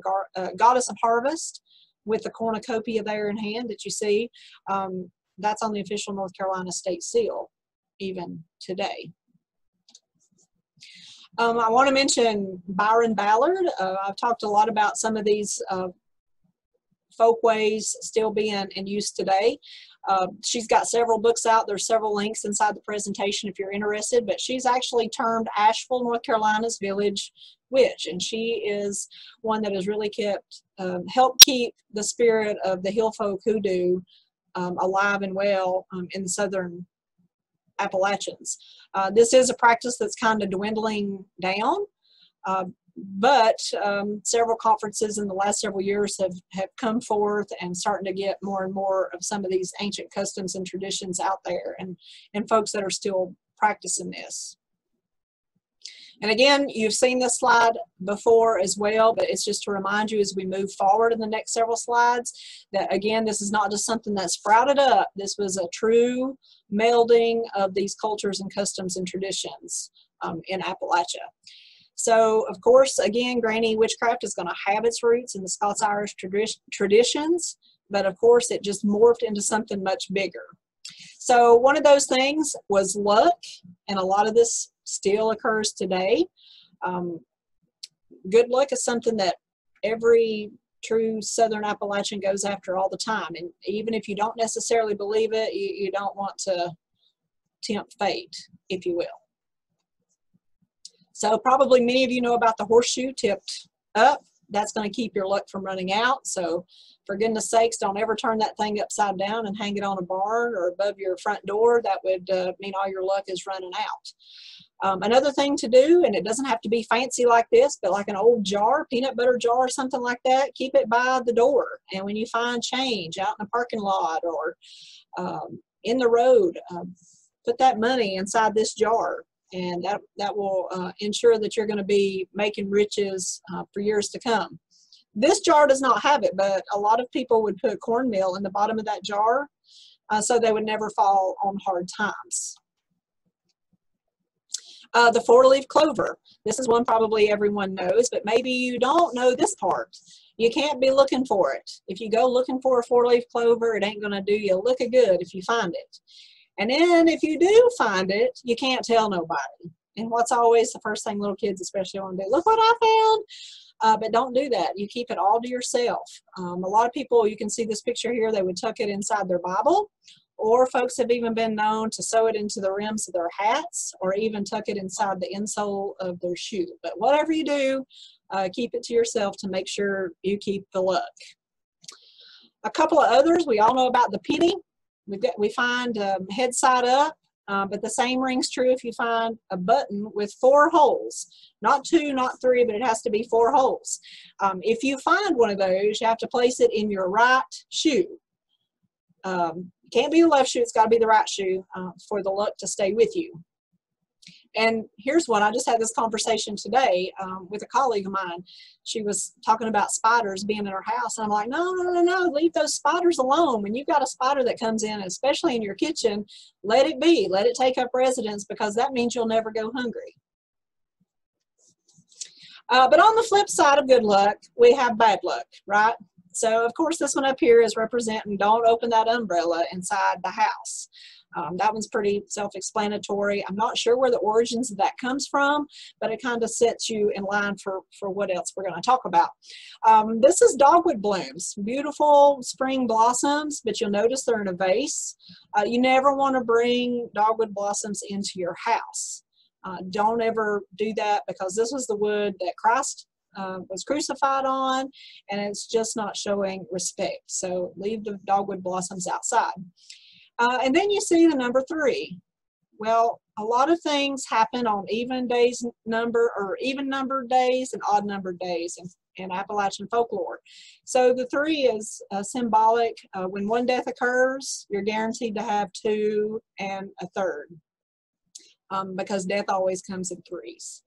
goddess of harvest with the cornucopia there in hand that you see. That's on the official North Carolina state seal, even today. I want to mention Byron Ballard. I've talked a lot about some of these folkways still being in use today. She's got several books out. There's several links inside the presentation if you're interested, but she's actually termed Asheville, North Carolina's village witch, and she is one that has really helped keep the spirit of the hill folk hoodoo alive and well in the southern Appalachians. This is a practice that's kind of dwindling down, but several conferences in the last several years have come forth and starting to get more and more of some of these ancient customs and traditions out there, and folks that are still practicing this. And again, you've seen this slide before as well, but it's just to remind you as we move forward in the next several slides that, again, this is not just something that sprouted up. This was a true melding of these cultures and customs and traditions in Appalachia. So, of course, again, Granny witchcraft is going to have its roots in the Scots-Irish traditions, but of course it just morphed into something much bigger. So one of those things was luck, and a lot of this still occurs today. Good luck is something that every true Southern Appalachian goes after all the time, and even if you don't necessarily believe it, you don't want to tempt fate, if you will. So probably many of you know about the horseshoe tipped up. That's going to keep your luck from running out. So for goodness sakes, don't ever turn that thing upside down and hang it on a barn or above your front door. That would mean all your luck is running out. Another thing to do, and it doesn't have to be fancy like this, but like an old jar, peanut butter jar or something like that, keep it by the door. And when you find change out in the parking lot or in the road, put that money inside this jar. And that will ensure that you're going to be making riches for years to come. This jar does not have it, but a lot of people would put cornmeal in the bottom of that jar so they would never fall on hard times. The four-leaf clover. This is one probably everyone knows, but maybe you don't know this part. You can't be looking for it. If you go looking for a four-leaf clover, it ain't going to do you a lick of good if you find it. And then if you do find it, you can't tell nobody. And what's always the first thing little kids especially want to do? Look what I found. But don't do that. You keep it all to yourself. A lot of people, you can see this picture here, they would tuck it inside their Bible. Or folks have even been known to sew it into the rims of their hats or even tuck it inside the insole of their shoe. But whatever you do, keep it to yourself to make sure you keep the luck. A couple of others, we all know about the penny. We find head side up, but the same rings true if you find a button with 4 holes. Not 2, not 3, but it has to be 4 holes. If you find one of those, you have to place it in your right shoe. Can't be the left shoe, it's got to be the right shoe for the luck to stay with you. And here's one, I just had this conversation today with a colleague of mine. She was talking about spiders being in her house. And I'm like, no, leave those spiders alone. When you've got a spider that comes in, especially in your kitchen, let it be. Let it take up residence because that means you'll never go hungry. But on the flip side of good luck, we have bad luck, right? So of course this one up here is representing don't open that umbrella inside the house. That one's pretty self-explanatory. I'm not sure where the origins of that comes from, but it kind of sets you in line for what else we're going to talk about. This is Dogwood Blooms, beautiful spring blossoms, but you'll notice they're in a vase. You never want to bring Dogwood Blossoms into your house. Don't ever do that because this was the wood that Christ was crucified on, and it's just not showing respect. So leave the Dogwood Blossoms outside. And then you see the number 3. Well, a lot of things happen on even days number or even numbered days and odd numbered days in Appalachian folklore. So the 3 is symbolic. When one death occurs, you're guaranteed to have 2 and a third because death always comes in 3s.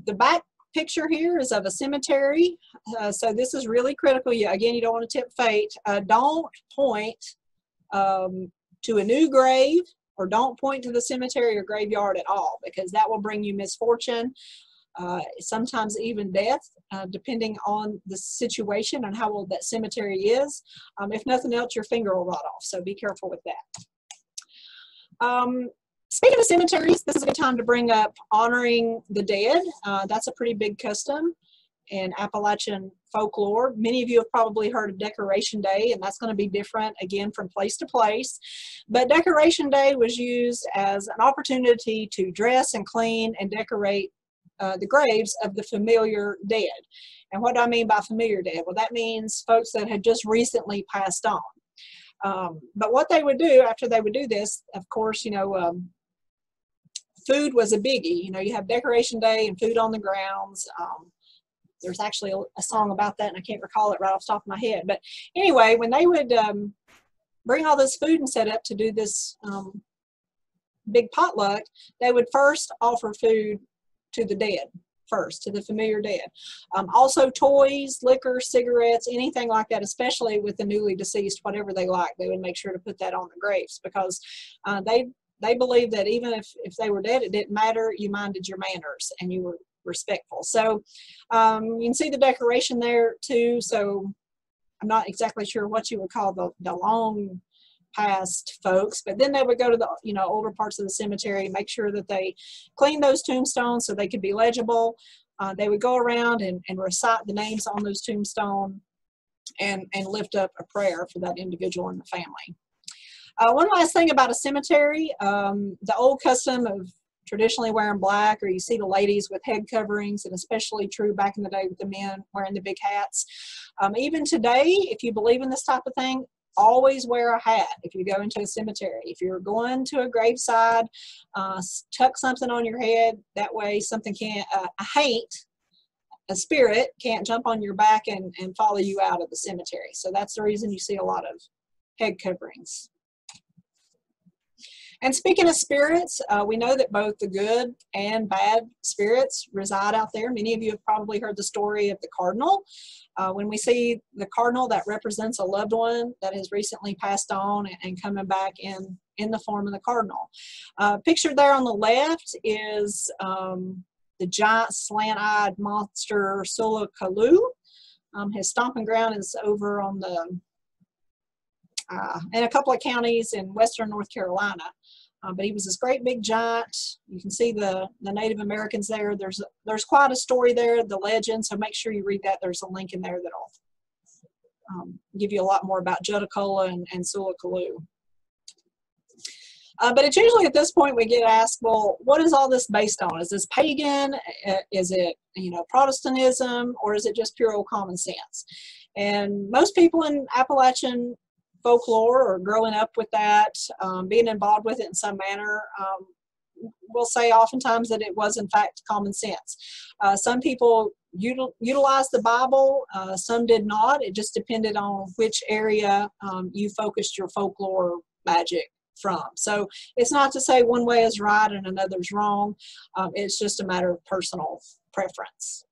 The back picture here is of a cemetery. So this is really critical. Again, you don't want to tip fate. Don't point to a new grave, or don't point to the cemetery or graveyard at all, because that will bring you misfortune, sometimes even death, depending on the situation and how old that cemetery is. If nothing else, your finger will rot off, so be careful with that. Speaking of cemeteries, this is a good time to bring up honoring the dead. That's a pretty big custom in Appalachian folklore. Many of you have probably heard of Decoration Day, and that's going to be different again from place to place. But Decoration Day was used as an opportunity to dress and clean and decorate the graves of the familiar dead. And what do I mean by familiar dead? Well, that means folks that had just recently passed on. But what they would do after they would do this, of course, food was a biggie. You have Decoration Day and food on the grounds. There's actually a song about that, and I can't recall it right off the top of my head. But anyway, when they would bring all this food and set up to do this big potluck, they would first offer food to the dead first, to the familiar dead. Also toys, liquor, cigarettes, anything like that, especially with the newly deceased, whatever they like, they would make sure to put that on the graves because they believed that even if they were dead, it didn't matter. You minded your manners and you were respectful. So you can see the decoration there too. So I'm not exactly sure what you would call the long past folks, but then they would go to the, you know, older parts of the cemetery, make sure that they clean those tombstones so they could be legible. They would go around and recite the names on those tombstones and lift up a prayer for that individual and the family. One last thing about a cemetery, the old custom of traditionally wearing black, or you see the ladies with head coverings, and especially true back in the day with the men wearing the big hats. Even today, if you believe in this type of thing, always wear a hat if you go into a cemetery. If you're going to a graveside, tuck something on your head. That way something can't, a spirit can't jump on your back and follow you out of the cemetery. So that's the reason you see a lot of head coverings. And speaking of spirits, we know that both the good and bad spirits reside out there. Many of you have probably heard the story of the Cardinal. When we see the Cardinal, that represents a loved one that has recently passed on and coming back in the form of the Cardinal. Pictured there on the left is the giant slant-eyed monster Sulacalu. His stomping ground is over on the in a couple of counties in western North Carolina. But he was this great big giant. You can see the Native Americans there. There's quite a story there, the legend, so make sure you read that. There's a link in there that'll give you a lot more about Judicola and Sulacalu. But it's usually at this point we get asked, well, what is all this based on? Is this pagan? Is it, you know, Protestantism? Or is it just pure old common sense? And most people in Appalachian folklore or growing up with that, being involved with it in some manner, will say oftentimes that it was in fact common sense. Some people utilized the Bible, some did not. It just depended on which area you focused your folklore magic from. So it's not to say one way is right and another's wrong. It's just a matter of personal preference.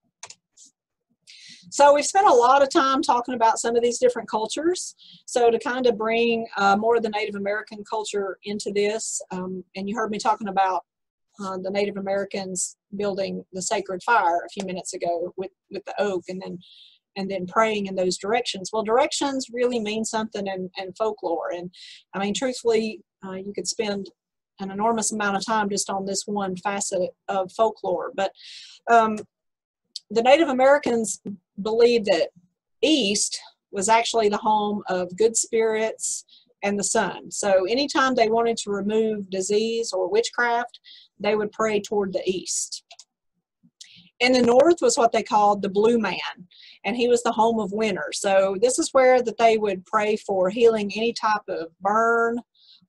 So we've spent a lot of time talking about some of these different cultures. So to kind of bring more of the Native American culture into this, and you heard me talking about the Native Americans building the sacred fire a few minutes ago with the oak and then praying in those directions. Well, directions really mean something in folklore. And I mean, truthfully, you could spend an enormous amount of time just on this one facet of folklore. But the Native Americans believed that east was actually the home of good spirits and the sun. So anytime they wanted to remove disease or witchcraft, they would pray toward the east. In the north was what they called the Blue Man, and he was the home of winter. So this is where that they would pray for healing any type of burn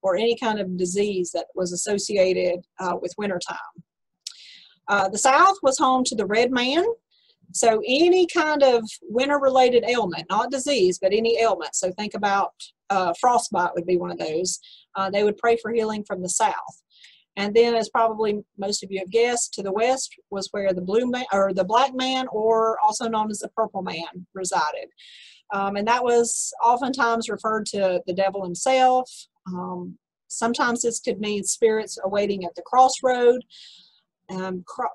or any kind of disease that was associated with wintertime. The south was home to the Red Man. So any kind of winter-related ailment, not disease, but any ailment. So think about frostbite would be one of those. They would pray for healing from the south. And then, as probably most of you have guessed, to the west was where the Blue Man, or the Black Man, or also known as the Purple Man, resided. And that was oftentimes referred to the devil himself. Sometimes this could mean spirits awaiting at the crossroad.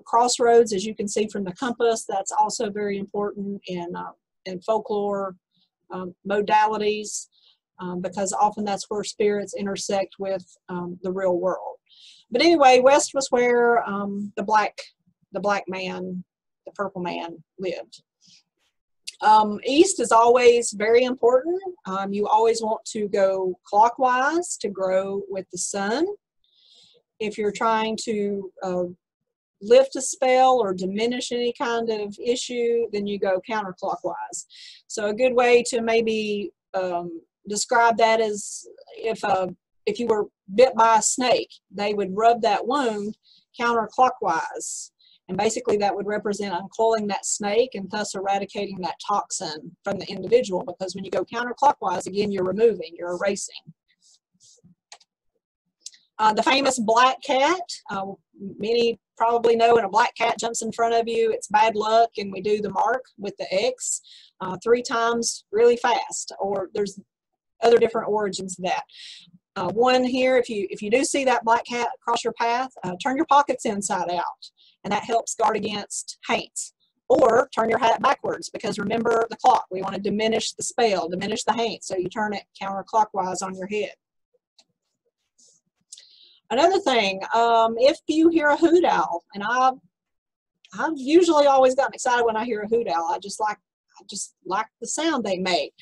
Crossroads, as you can see from the compass, that's also very important in folklore modalities, because often that's where spirits intersect with the real world. But anyway, west was where the black man, the Purple Man, lived. East is always very important. You always want to go clockwise to grow with the sun. If you're trying to lift a spell or diminish any kind of issue, then you go counterclockwise. So a good way to maybe describe that is if you were bit by a snake, they would rub that wound counterclockwise. And basically that would represent uncoiling that snake and thus eradicating that toxin from the individual, because when you go counterclockwise, again, you're removing, you're erasing. The famous black cat, many probably know when a black cat jumps in front of you, it's bad luck, and we do the mark with the X 3 times really fast, or there's other different origins to that. One here, if you do see that black cat cross your path, turn your pockets inside out, and that helps guard against haints. Or turn your hat backwards, because remember the clock. We want to diminish the spell, diminish the haint, so you turn it counterclockwise on your head. Another thing, if you hear a hoot owl, and I've usually always gotten excited when I hear a hoot owl. I just like the sound they make.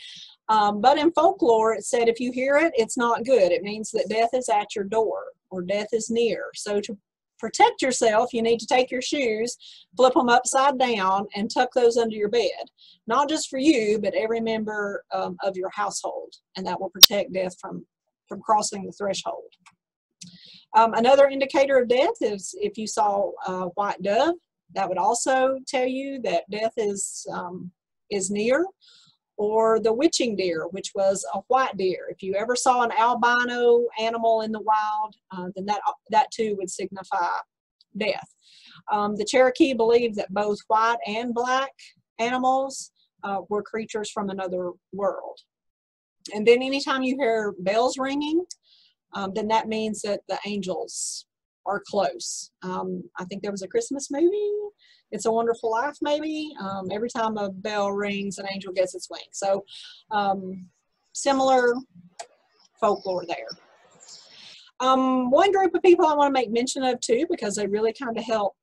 But in folklore, it said if you hear it, it's not good. It means that death is at your door, or death is near. So to protect yourself, you need to take your shoes, flip them upside down, and tuck those under your bed. Not just for you, but every member of your household, and that will protect death from crossing the threshold. Another indicator of death is if you saw a white dove. That would also tell you that death is near. Or the witching deer, which was a white deer. If you ever saw an albino animal in the wild, then that too would signify death. The Cherokee believed that both white and black animals were creatures from another world. And then anytime you hear bells ringing, then that means that the angels are close. I think there was a Christmas movie, It's a Wonderful Life, maybe. Every time a bell rings, an angel gets its wings. So similar folklore there. One group of people I want to make mention of too, because they really kind of help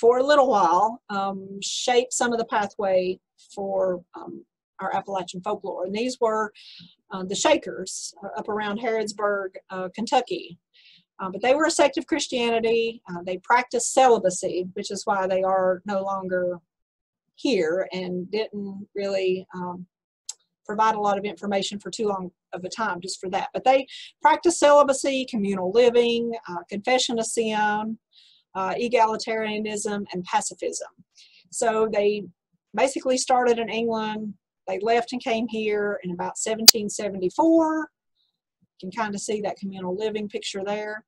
for a little while shape some of the pathway for our Appalachian folklore. And these were the Shakers up around Harrodsburg, Kentucky. But they were a sect of Christianity. They practiced celibacy, which is why they are no longer here and didn't really provide a lot of information for too long of a time just for that. But they practiced celibacy, communal living, confession of sin, egalitarianism, and pacifism. So they basically started in England. They left and came here in about 1774. You can kind of see that communal living picture there.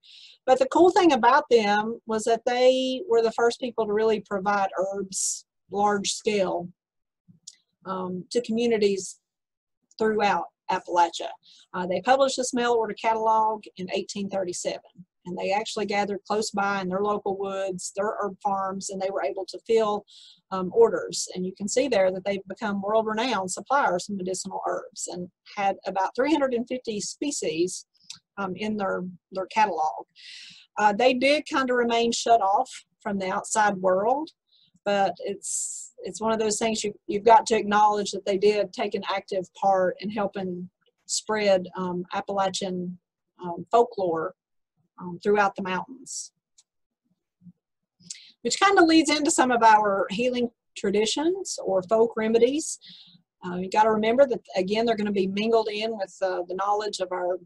But the cool thing about them was that they were the first people to really provide herbs large scale to communities throughout Appalachia. They published this mail order catalog in 1837, and they actually gathered close by in their local woods, their herb farms, and they were able to fill orders. And you can see there that they've become world-renowned suppliers of medicinal herbs and had about 350 species in their catalog. They did kind of remain shut off from the outside world, but it's one of those things you've got to acknowledge that they did take an active part in helping spread Appalachian folklore throughout the mountains. Which kind of leads into some of our healing traditions or folk remedies. You got to remember that, again, they're going to be mingled in with the knowledge of our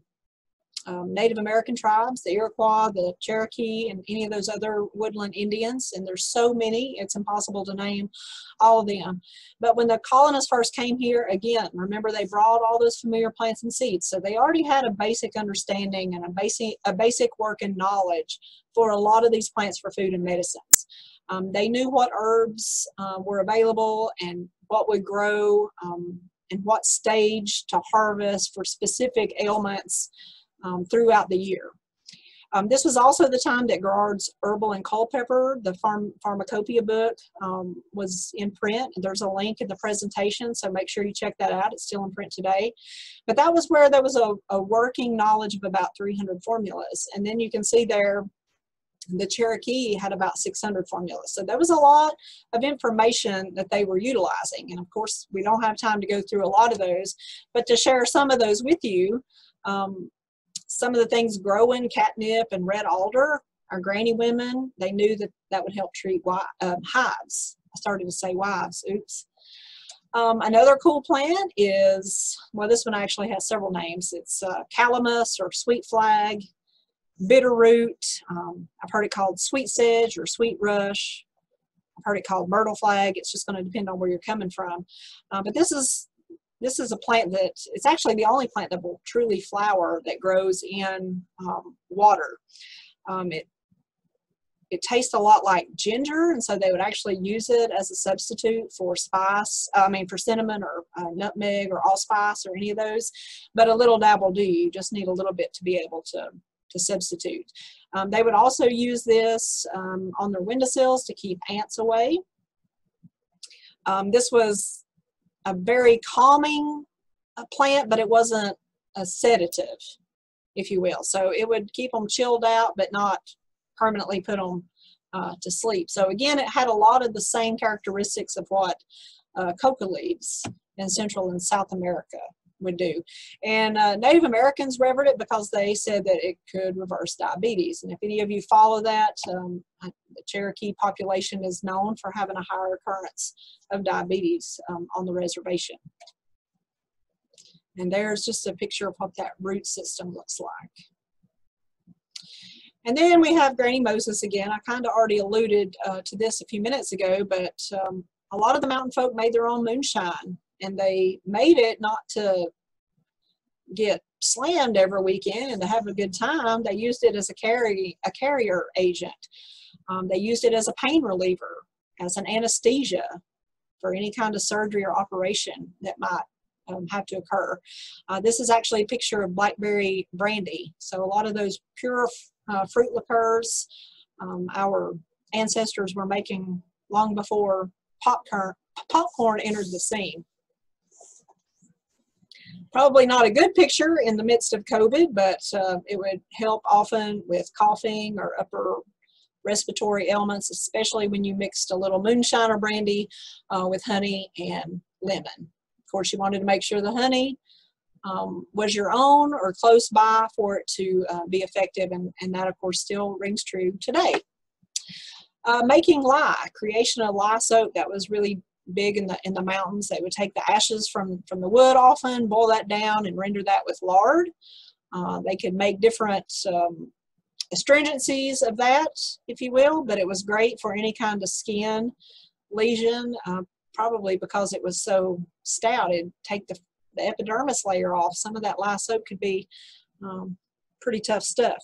Native American tribes, the Iroquois, the Cherokee, and any of those other woodland Indians. And there's so many, it's impossible to name all of them. But when the colonists first came here, again, remember they brought all those familiar plants and seeds. So they already had a basic understanding and a basic working knowledge for a lot of these plants for food and medicines. They knew what herbs were available and what would grow and what stage to harvest for specific ailments throughout the year. This was also the time that Gerard's Herbal and Culpeper, the Pharmacopoeia book, was in print. There's a link in the presentation, so make sure you check that out. It's still in print today. But that was where there was a working knowledge of about 300 formulas. And then you can see there the Cherokee had about 600 formulas. So there was a lot of information that they were utilizing. And of course, we don't have time to go through a lot of those, but to share some of those with you, some of the things growing, catnip and red alder, our granny women, they knew that that would help treat hives. I started to say wives, oops. Another cool plant is, well, this one actually has several names. It's Calamus or sweet flag, bitterroot. I've heard it called sweet sedge or sweet rush. I've heard it called myrtle flag. It's just going to depend on where you're coming from. But this is a plant that, it's actually the only plant that will truly flower that grows in water. It tastes a lot like ginger, and so they would actually use it as a substitute for for cinnamon or nutmeg or allspice or any of those. But a little dab will do. You just need a little bit to be able to substitute. They would also use this on their windowsills to keep ants away. This was a very calming plant, but it wasn't a sedative, if you will. So it would keep them chilled out, but not permanently put them to sleep. So again, it had a lot of the same characteristics of what coca leaves in Central and South America would do. And Native Americans revered it because they said that it could reverse diabetes. And if any of you follow that, the Cherokee population is known for having a higher occurrence of diabetes on the reservation. And there's just a picture of what that root system looks like. And then we have Granny Moses again. I kind of already alluded to this a few minutes ago, but a lot of the mountain folk made their own moonshine, and they made it not to get slammed every weekend and to have a good time. They used it as a carrier agent. They used it as a pain reliever, as an anesthesia for any kind of surgery or operation that might have to occur. This is actually a picture of Blackberry Brandy. So a lot of those pure fruit liqueurs our ancestors were making long before popcorn entered the scene. Probably not a good picture in the midst of COVID, but it would help often with coughing or upper respiratory ailments, especially when you mixed a little moonshine or brandy with honey and lemon. Of course, you wanted to make sure the honey was your own or close by for it to be effective, and that, of course, still rings true today. Making lye, creation of lye soap, that was really big in the mountains. They would take the ashes from the wood often, boil that down, and render that with lard. They could make different astringencies of that, if you will, but it was great for any kind of skin lesion, probably because it was so stout. It'd take the epidermis layer off. Some of that lye soap could be pretty tough stuff.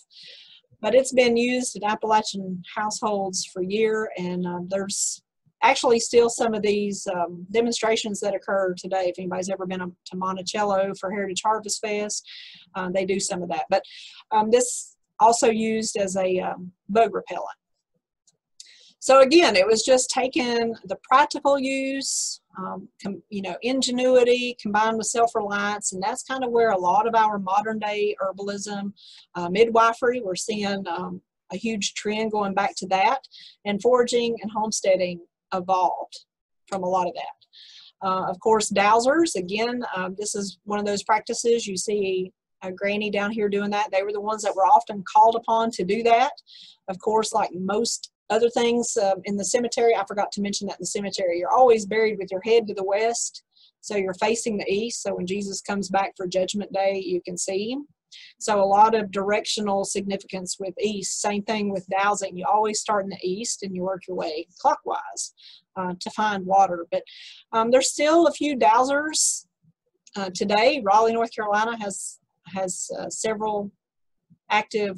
But it's been used in Appalachian households for years, and there's actually still some of these demonstrations that occur today. If anybody's ever been to Monticello for Heritage Harvest Fest, they do some of that. But this also used as a bug repellent. So again, it was just taking the practical use, ingenuity combined with self-reliance, and that's kind of where a lot of our modern day herbalism, midwifery, we're seeing a huge trend going back to that, and foraging and homesteading evolved from a lot of that. Of course, dowsers, again, this is one of those practices. You see a granny down here doing that. They were the ones that were often called upon to do that. Of course, like most other things in the cemetery, I forgot to mention that in the cemetery, you're always buried with your head to the west, so you're facing the east, so when Jesus comes back for Judgment Day, you can see him. So a lot of directional significance with east. Same thing with dowsing. You always start in the east and you work your way clockwise to find water. But there's still a few dowsers today. Raleigh, North Carolina has several active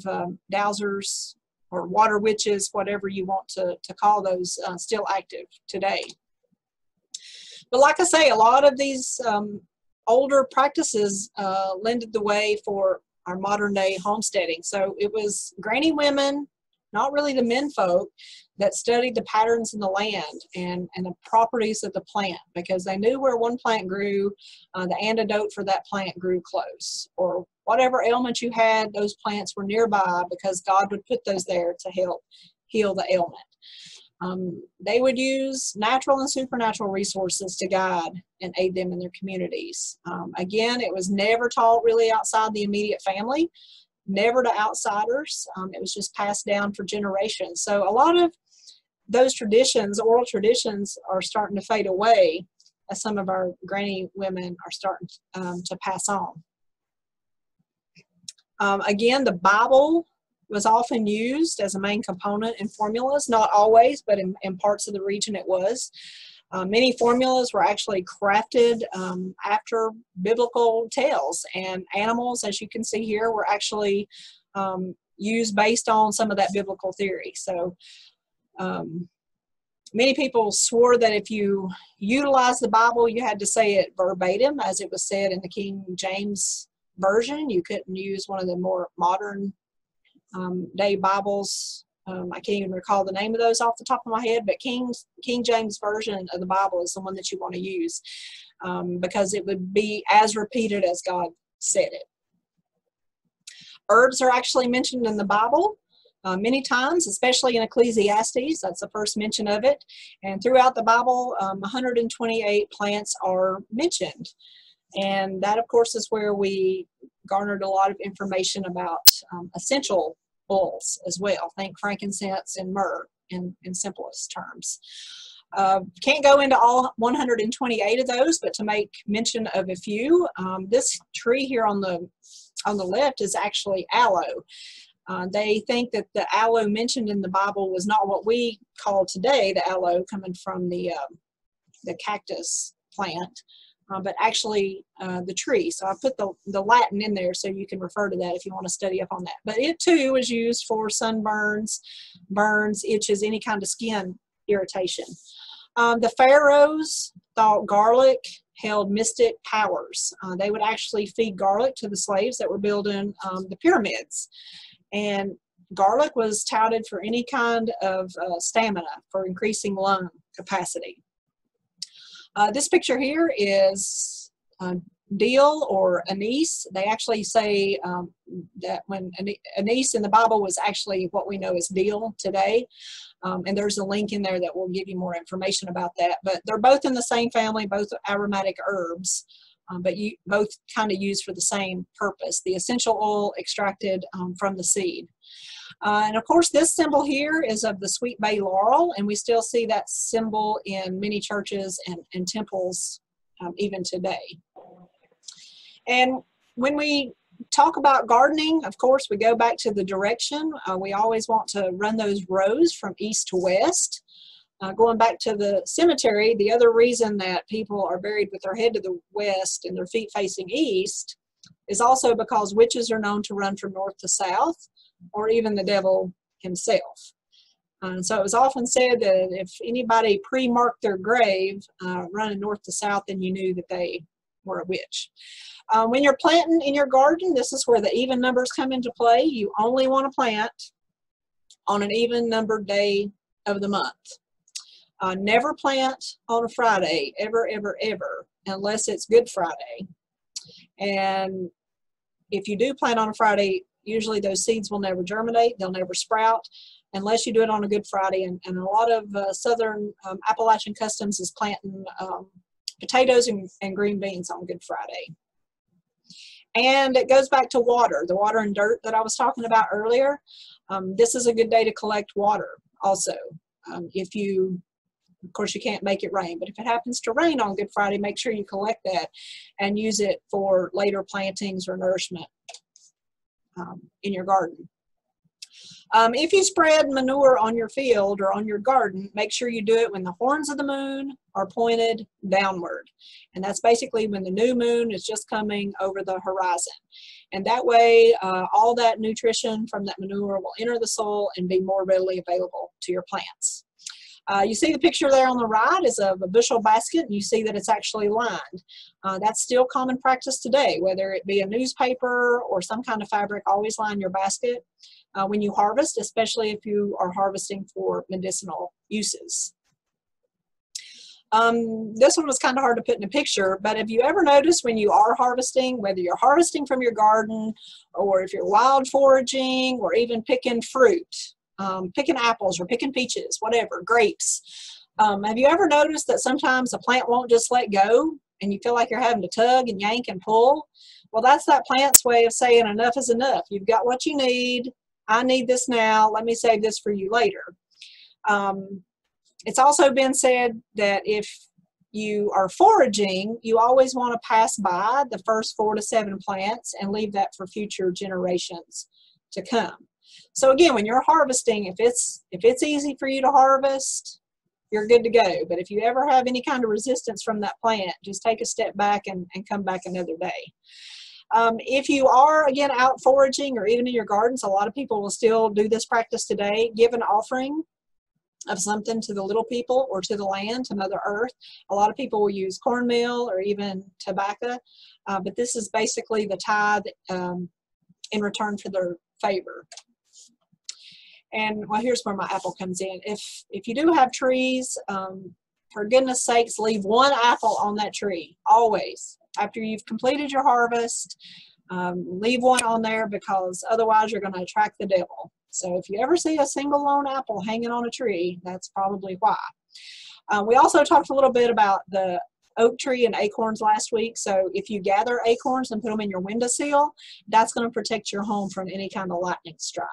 dowsers or water witches, whatever you want to call those, still active today. But like I say, a lot of these older practices lended the way for our modern day homesteading. So it was granny women, not really the men folk, that studied the patterns in the land and the properties of the plant, because they knew where one plant grew, the antidote for that plant grew close, or whatever ailment you had, those plants were nearby because God would put those there to help heal the ailment. They would use natural and supernatural resources to guide and aid them in their communities. Again, it was never taught really outside the immediate family, never to outsiders. It was just passed down for generations. So a lot of those traditions, oral traditions, are starting to fade away as some of our granny women are starting to pass on. Again, the Bible was often used as a main component in formulas, not always, but in parts of the region it was. Many formulas were actually crafted after biblical tales, and animals, as you can see here, were actually used based on some of that biblical theory. So many people swore that if you utilized the Bible, you had to say it verbatim, as it was said in the King James Version. You couldn't use one of the more modern day Bibles I can't even recall the name of those off the top of my head, but King James Version of the Bible is the one that you want to use, because it would be as repeated as God said it. Herbs are actually mentioned in the Bible many times, especially in Ecclesiastes. That's the first mention of it. And throughout the Bible, 128 plants are mentioned. And that, of course, is where we garnered a lot of information about essential oils as well. Think frankincense and myrrh in simplest terms. Can't go into all 128 of those, but to make mention of a few, this tree here on the left is actually aloe. They think that the aloe mentioned in the Bible was not what we call today the aloe coming from the cactus plant, but actually the tree. So I put the Latin in there so you can refer to that if you want to study up on that. But it too is used for sunburns, burns, itches, any kind of skin irritation. The pharaohs thought garlic held mystic powers. They would actually feed garlic to the slaves that were building the pyramids. And garlic was touted for any kind of stamina, for increasing lung capacity. This picture here is dill or anise. They actually say that when anise in the Bible was actually what we know as dill today. And there's a link in there that will give you more information about that. But they're both in the same family, both aromatic herbs, but both kind of used for the same purpose, the essential oil extracted from the seed. And of course, this symbol here is of the sweet bay laurel, and we still see that symbol in many churches and temples even today. And when we talk about gardening, of course, we go back to the direction. We always want to run those rows from east to west. Going back to the cemetery, the other reason that people are buried with their head to the west and their feet facing east is also because witches are known to run from north to south, or even the devil himself. So it was often said that if anybody pre-marked their grave running north to south, then you knew that they were a witch. When you're planting in your garden, this is where the even numbers come into play. You only want to plant on an even numbered day of the month. Never plant on a Friday, ever, ever, ever, unless it's Good Friday. And if you do plant on a Friday, usually those seeds will never germinate, they'll never sprout, unless you do it on a Good Friday. And a lot of southern Appalachian customs is planting potatoes and green beans on Good Friday. And it goes back to water, the water and dirt that I was talking about earlier. This is a good day to collect water also. Of course, you can't make it rain, but if it happens to rain on Good Friday, make sure you collect that and use it for later plantings or nourishment in your garden. If you spread manure on your field or on your garden, make sure you do it when the horns of the moon are pointed downward. And that's basically when the new moon is just coming over the horizon. And that way, all that nutrition from that manure will enter the soil and be more readily available to your plants. You see the picture there on the right is of a bushel basket, and you see that it's actually lined. That's still common practice today, whether it be a newspaper or some kind of fabric, always line your basket when you harvest, especially if you are harvesting for medicinal uses. This one was kind of hard to put in a picture, but have you ever noticed when you are harvesting, whether you're harvesting from your garden or if you're wild foraging or even picking fruit, picking apples or picking peaches, whatever, grapes. Have you ever noticed that sometimes a plant won't just let go and you feel like you're having to tug and yank and pull? Well, that's that plant's way of saying enough is enough. You've got what you need. I need this now. Let me save this for you later. It's also been said that if you are foraging, you always want to pass by the first 4 to 7 plants and leave that for future generations to come. So again, when you're harvesting, if it's easy for you to harvest, you're good to go. But if you ever have any kind of resistance from that plant, just take a step back and come back another day. If you are, again, out foraging or even in your gardens, a lot of people will still do this practice today. Give an offering of something to the little people or to the land, to Mother Earth. A lot of people will use cornmeal or even tobacco, but this is basically the tithe in return for their favor. And well, here's where my apple comes in. If you do have trees, for goodness sakes, leave one apple on that tree, always. After you've completed your harvest, leave one on there, because otherwise you're going to attract the devil. So if you ever see a single lone apple hanging on a tree, that's probably why. We also talked a little bit about the oak tree and acorns last week. So if you gather acorns and put them in your windowsill, that's going to protect your home from any kind of lightning strike.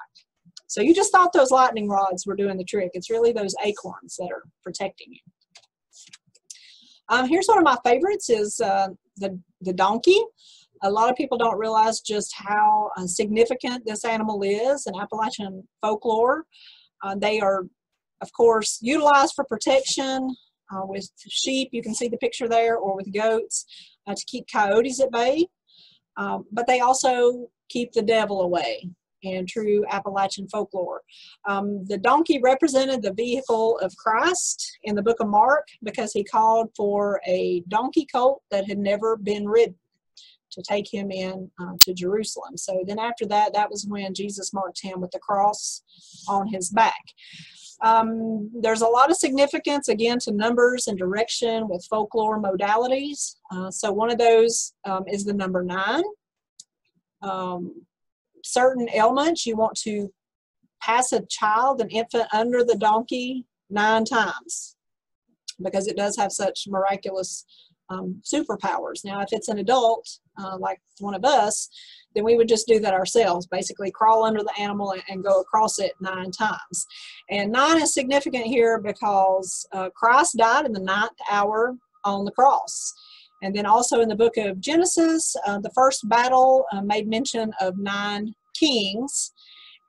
So you just thought those lightning rods were doing the trick. It's really those acorns that are protecting you. Here's one of my favorites, is the donkey. A lot of people don't realize just how significant this animal is in Appalachian folklore. They are, of course, utilized for protection with sheep. You can see the picture there, or with goats, to keep coyotes at bay. But they also keep the devil away in true Appalachian folklore. The donkey represented the vehicle of Christ in the book of Mark, because he called for a donkey colt that had never been ridden to take him in to Jerusalem. So then after that, that was when Jesus marked him with the cross on his back. There's a lot of significance, again, to numbers and direction with folklore modalities. So one of those is the number 9. Certain ailments, you want to pass a child, an infant, under the donkey 9 times, because it does have such miraculous superpowers. Now, if it's an adult, like one of us, then we would just do that ourselves, basically crawl under the animal and go across it 9 times. And 9 is significant here because Christ died in the 9th hour on the cross. And then also in the book of Genesis, the first battle made mention of 9 kings.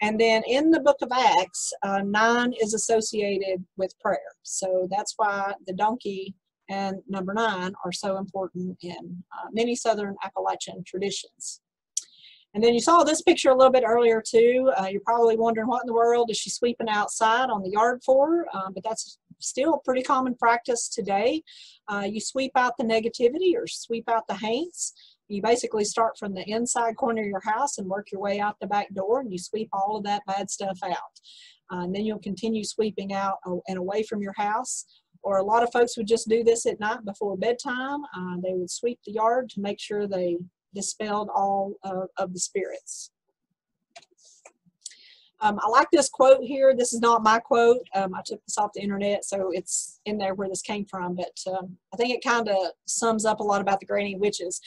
And then in the book of Acts, 9 is associated with prayer. So that's why the donkey and number 9 are so important in many Southern Appalachian traditions. And then you saw this picture a little bit earlier too. You're probably wondering, what in the world is she sweeping outside on the yard for? But that's still a pretty common practice today. You sweep out the negativity, or sweep out the haints. You basically start from the inside corner of your house and work your way out the back door, and you sweep all of that bad stuff out. And then you'll continue sweeping out and away from your house. Or a lot of folks would just do this at night before bedtime. They would sweep the yard to make sure they dispelled all of the spirits. I like this quote here. This is not my quote. I took this off the internet, so it's in there where this came from. But I think it kind of sums up a lot about the Granny Witches.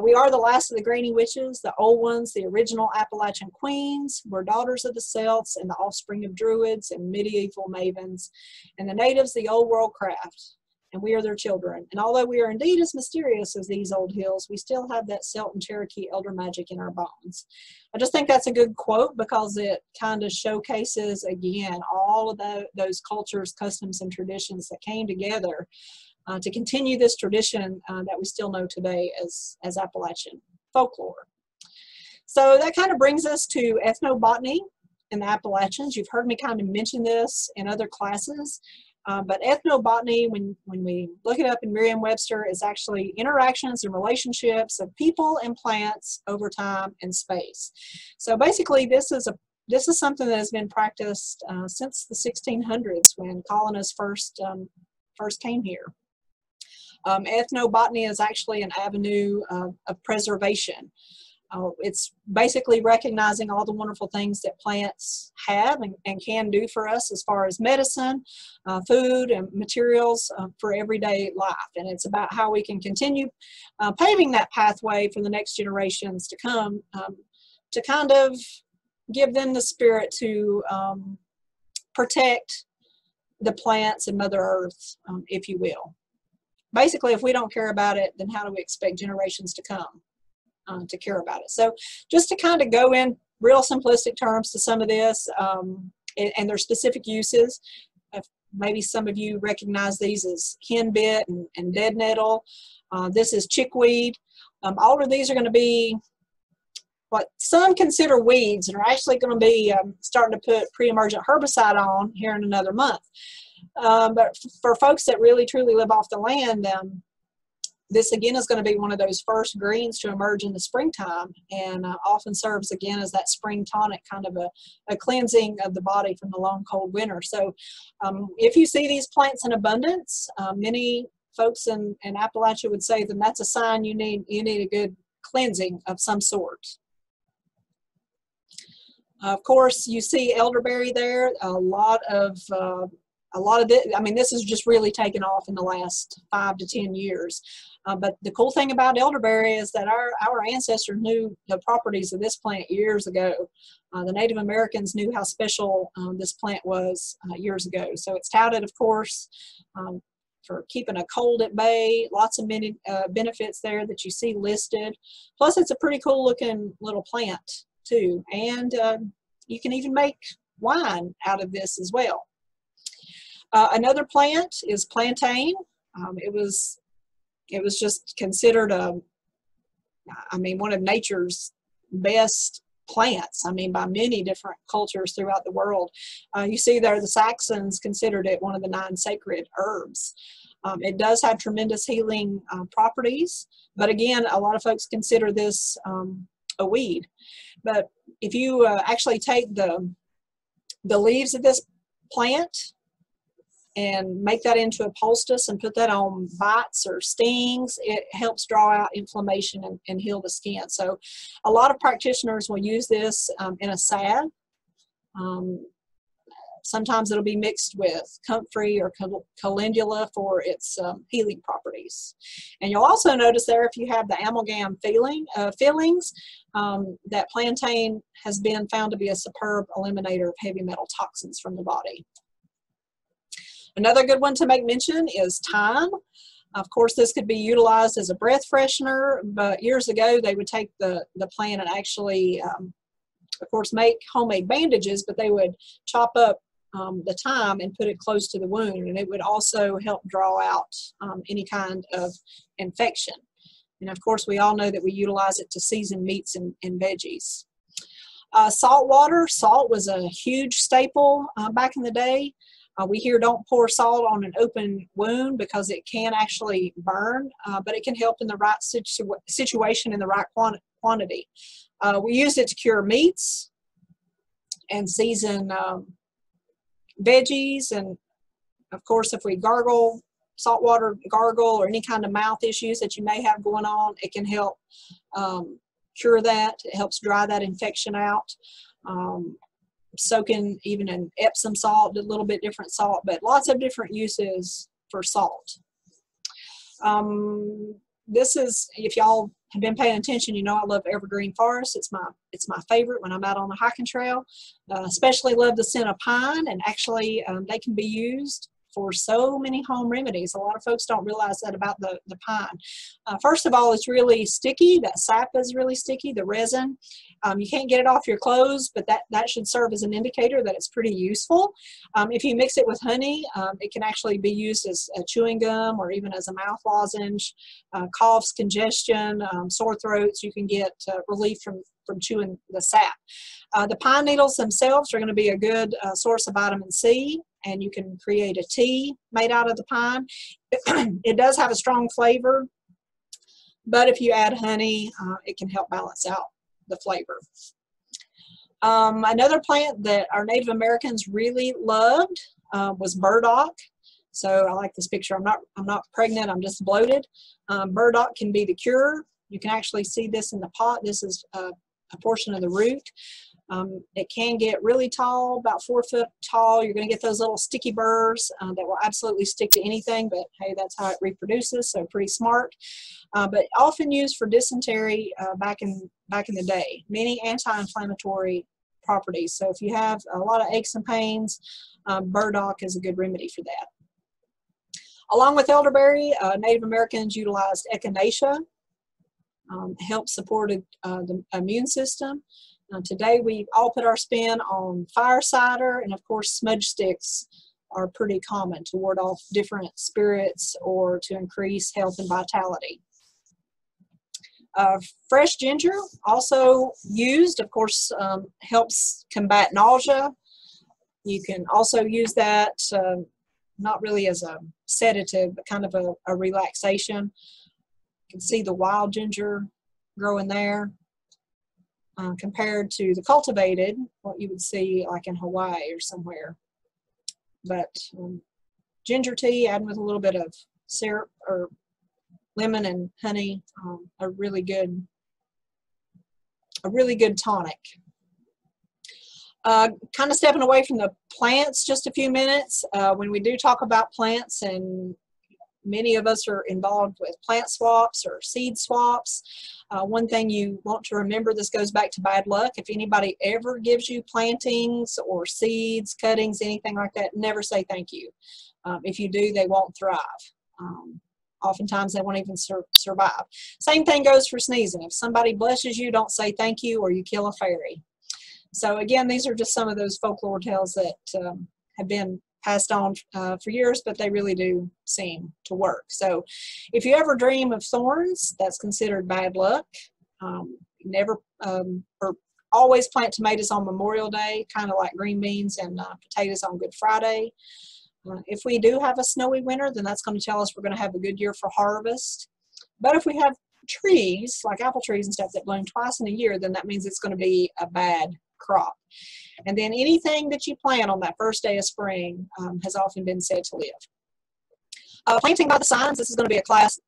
We are the last of the Granny Witches. The old ones, the original Appalachian queens, were daughters of the Celts and the offspring of Druids and medieval mavens. And the natives, the old world craft. And we are their children. And although we are indeed as mysterious as these old hills, we still have that Celt and Cherokee elder magic in our bones. I just think that's a good quote, because it kind of showcases, again, all of those cultures, customs, and traditions that came together to continue this tradition that we still know today as Appalachian folklore. So that kind of brings us to ethnobotany in the Appalachians. You've heard me kind of mention this in other classes. But ethnobotany, when we look it up in Merriam-Webster, is actually interactions and relationships of people and plants over time and space. So basically, this is something that has been practiced since the 1600s, when colonists first came here. Ethnobotany is actually an avenue of preservation. It's basically recognizing all the wonderful things that plants have and can do for us as far as medicine, food, and materials for everyday life. And it's about how we can continue paving that pathway for the next generations to come, to kind of give them the spirit to protect the plants and Mother Earth, if you will. Basically, if we don't care about it, then how do we expect generations to come to care about it? So just to kind of go in real simplistic terms to some of this and their specific uses, maybe some of you recognize these as henbit and dead nettle. This is chickweed. All of these are going to be what some consider weeds, and are actually going to be starting to put pre-emergent herbicide on here in another month. But for folks that really truly live off the land, this again is going to be one of those first greens to emerge in the springtime, and often serves again as that spring tonic, kind of a cleansing of the body from the long cold winter. So if you see these plants in abundance, many folks in Appalachia would say that that's a sign you need a good cleansing of some sort. Of course, you see elderberry there. A lot of this, I mean, this has just really taken off in the last 5 to 10 years. But the cool thing about elderberry is that our ancestors knew the properties of this plant years ago. The Native Americans knew how special this plant was years ago. So it's touted, of course, for keeping a cold at bay. Lots of many benefits there that you see listed. Plus, it's a pretty cool looking little plant too. And you can even make wine out of this as well. Another plant is plantain. It was just considered one of nature's best plants, by many different cultures throughout the world. You see there the Saxons considered it one of the 9 sacred herbs. It does have tremendous healing properties, but again, a lot of folks consider this a weed. But if you actually take the leaves of this plant and make that into a poultice and put that on bites or stings, it helps draw out inflammation and heal the skin. So a lot of practitioners will use this in a salve. Sometimes it'll be mixed with comfrey or calendula for its healing properties. And you'll also notice there, if you have the amalgam fillings, that plantain has been found to be a superb eliminator of heavy metal toxins from the body. Another good one to make mention is thyme. Of course, this could be utilized as a breath freshener, but years ago they would take the plant and actually, of course, make homemade bandages, but they would chop up the thyme and put it close to the wound, and it would also help draw out any kind of infection. And of course, we all know that we utilize it to season meats and veggies. Salt water. Salt was a huge staple back in the day. We hear don't pour salt on an open wound because it can actually burn, but it can help in the right situation in the right quantity. We used it to cure meats and season veggies, and of course, if we gargle, saltwater gargle, or any kind of mouth issues that you may have going on, it can help cure that. It helps dry that infection out. Soaking even in Epsom salt, a little bit different salt, but lots of different uses for salt. This is, if y'all have been paying attention, you know I love evergreen forest. It's my favorite when I'm out on the hiking trail. Especially love the scent of pine, and actually they can be used for so many home remedies. A lot of folks don't realize that about the pine. First of all, it's really sticky. That sap is really sticky, the resin. You can't get it off your clothes, but that should serve as an indicator that it's pretty useful. If you mix it with honey, it can actually be used as a chewing gum or even as a mouth lozenge. Coughs, congestion, sore throats, you can get relief from chewing the sap. The pine needles themselves are going to be a good source of vitamin C, and you can create a tea made out of the pine. It does have a strong flavor, but if you add honey, it can help balance out the flavor. Another plant that our Native Americans really loved was burdock. So I like this picture. I'm not pregnant, I'm just bloated. Burdock can be the cure. You can actually see this in the pot. This is a portion of the root. It can get really tall, about 4 foot tall. You're going to get those little sticky burrs that will absolutely stick to anything, but hey, that's how it reproduces, so pretty smart. But often used for dysentery back in the day. Many anti-inflammatory properties. So if you have a lot of aches and pains, burdock is a good remedy for that. Along with elderberry, Native Americans utilized echinacea. Help support the immune system. Today we all put our spin on fire cider, and of course smudge sticks are pretty common to ward off different spirits or to increase health and vitality. Fresh ginger, also used, of course, helps combat nausea. You can also use that not really as a sedative, but kind of a relaxation. You can see the wild ginger growing there compared to the cultivated, what you would see like in Hawaii or somewhere. But ginger tea, adding with a little bit of syrup or lemon and honey, a really good tonic. Kind of stepping away from the plants just a few minutes. When we do talk about plants, and many of us are involved with plant swaps or seed swaps, one thing you want to remember, this goes back to bad luck. If anybody ever gives you plantings or seeds, cuttings, anything like that, never say thank you. If you do, they won't thrive. Oftentimes they won't even survive. Same thing goes for sneezing. If somebody blesses you, don't say thank you or you kill a fairy. So again, these are just some of those folklore tales that have been passed on for years, but they really do seem to work. So if you ever dream of thorns, that's considered bad luck. Never or always plant tomatoes on Memorial Day, kind of like green beans and potatoes on Good Friday. If we do have a snowy winter, then that's going to tell us we're going to have a good year for harvest. But if we have trees, like apple trees and stuff, that bloom twice in a year, then that means it's going to be a bad crop. And then anything that you plant on that first day of spring has often been said to live. Planting by the signs, this is going to be a class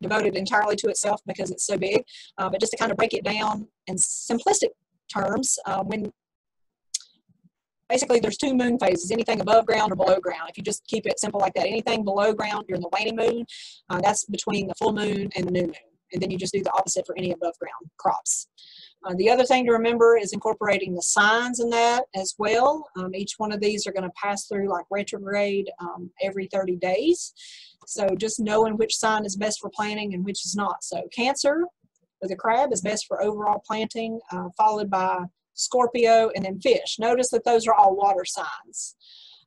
devoted entirely to itself because it's so big. But just to kind of break it down in simplistic terms, when basically there's two moon phases, anything above ground or below ground. If you just keep it simple like that, anything below ground, you're in the waning moon. That's between the full moon and the new moon. And then you just do the opposite for any above ground crops. The other thing to remember is incorporating the signs in that as well. Each one of these are going to pass through like retrograde every 30 days. So just knowing which sign is best for planting and which is not. So Cancer with a crab is best for overall planting, followed by Scorpio and then Fish. Notice that those are all water signs.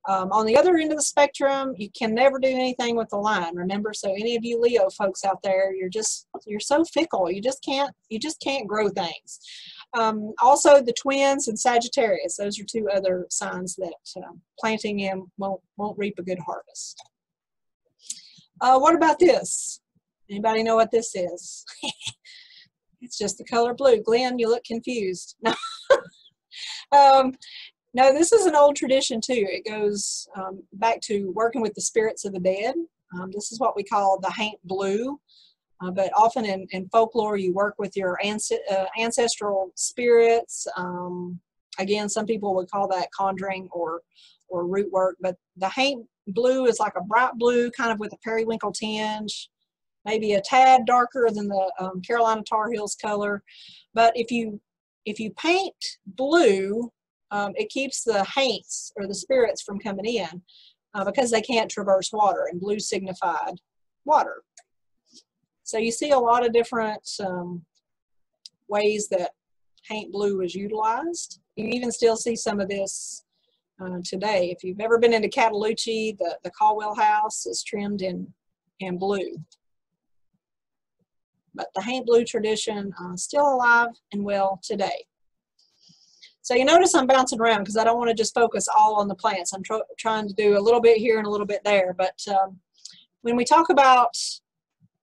On the other end of the spectrum, you can never do anything with the line, remember? So any of you Leo folks out there, you're so fickle. You just can't grow things. Also the Twins and Sagittarius, those are two other signs that planting in won't reap a good harvest. What about this? Anybody know what this is? It's just the color blue. Glenn, you look confused. No, this is an old tradition too. It goes back to working with the spirits of the dead. This is what we call the haint blue. But often in folklore, you work with your ancestral spirits. Again, some people would call that conjuring or root work. But the haint blue is like a bright blue, kind of with a periwinkle tinge, maybe a tad darker than the Carolina Tar Heels color. But if you paint blue, it keeps the haints or the spirits from coming in because they can't traverse water, and blue signified water. So you see a lot of different ways that haint blue is utilized. You even still see some of this today. If you've ever been into Cataloochee, the Caldwell house is trimmed in blue. But the haint blue tradition still alive and well today. So you notice I'm bouncing around because I don't want to just focus all on the plants. I'm trying to do a little bit here and a little bit there. But when we talk about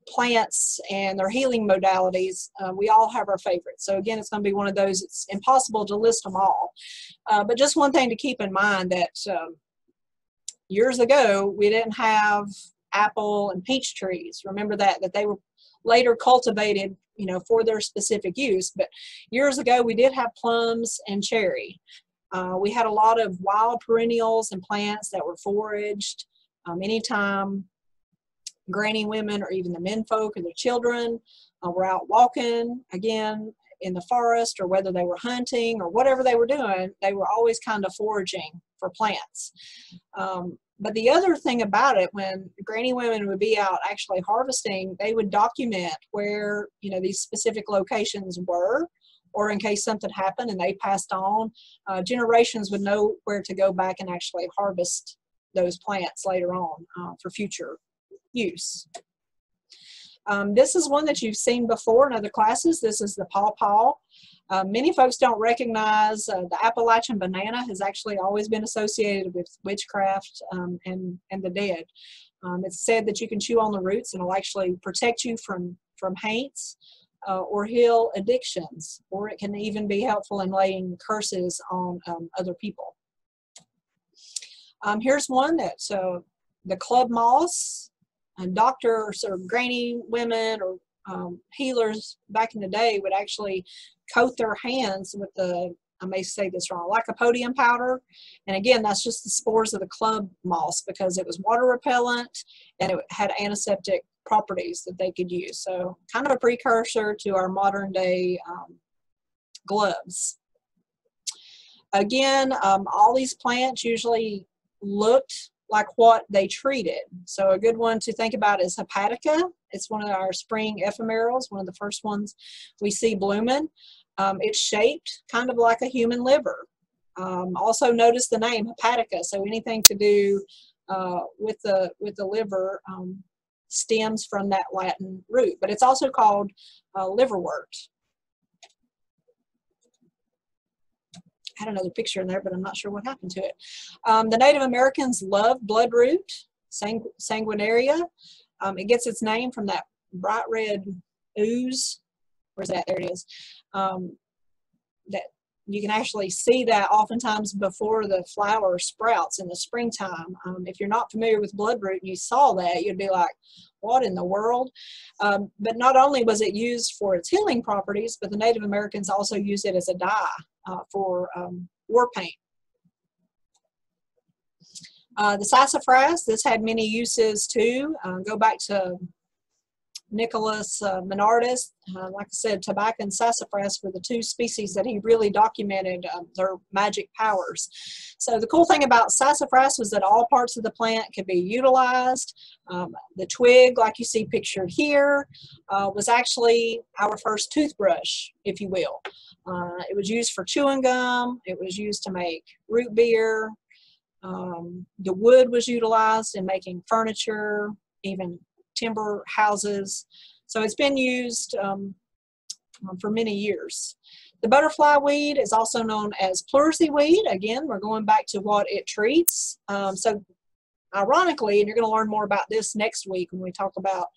plants and their healing modalities, we all have our favorites. So again, it's going to be one of those, it's impossible to list them all. But just one thing to keep in mind that years ago, we didn't have apple and peach trees. Remember that they were later cultivated, you know, for their specific use. But years ago, we did have plums and cherry. We had a lot of wild perennials and plants that were foraged. Anytime granny women or even the men folk and their children were out walking, again, in the forest, or whether they were hunting or whatever they were doing, they were always kind of foraging for plants. But the other thing about it, when granny women would be out actually harvesting, they would document where, you know, these specific locations were, or in case something happened and they passed on, generations would know where to go back and actually harvest those plants later on for future use. This is one that you've seen before in other classes. This is the Paw Paw. Many folks don't recognize the Appalachian banana has actually always been associated with witchcraft and the dead. It's said that you can chew on the roots and it'll actually protect you from from haints or heal addictions, or it can even be helpful in laying curses on other people. Here's one that's the club moss. And doctors or granny women or healers back in the day would actually coat their hands with the, I may say this wrong, lycopodium powder. And again, that's just the spores of the club moss because it was water repellent and it had antiseptic properties that they could use. So kind of a precursor to our modern day gloves. Again, all these plants usually looked like what they treated. So a good one to think about is Hepatica. It's one of our spring ephemerals, one of the first ones we see blooming. It's shaped kind of like a human liver. Also notice the name Hepatica. So anything to do with the liver stems from that Latin root, but it's also called liverwort. I had another picture in there, but I'm not sure what happened to it. The Native Americans loved bloodroot, sanguinaria. It gets its name from that bright red ooze. Where's that? There it is. That you can actually see that oftentimes before the flower sprouts in the springtime. If you're not familiar with bloodroot and you saw that, you'd be like, what in the world? But not only was it used for its healing properties, but the Native Americans also used it as a dye for war paint. The sassafras, this had many uses too. Go back to Nicholas Menardus. Like I said, tobacco and sassafras were the two species that he really documented their magic powers. So the cool thing about sassafras was that all parts of the plant could be utilized. The twig, like you see pictured here, was actually our first toothbrush, if you will. It was used for chewing gum. It was used to make root beer. The wood was utilized in making furniture, even timber houses. So it's been used for many years. The butterfly weed is also known as pleurisy weed. Again, we're going back to what it treats. So ironically, and you're going to learn more about this next week when we talk about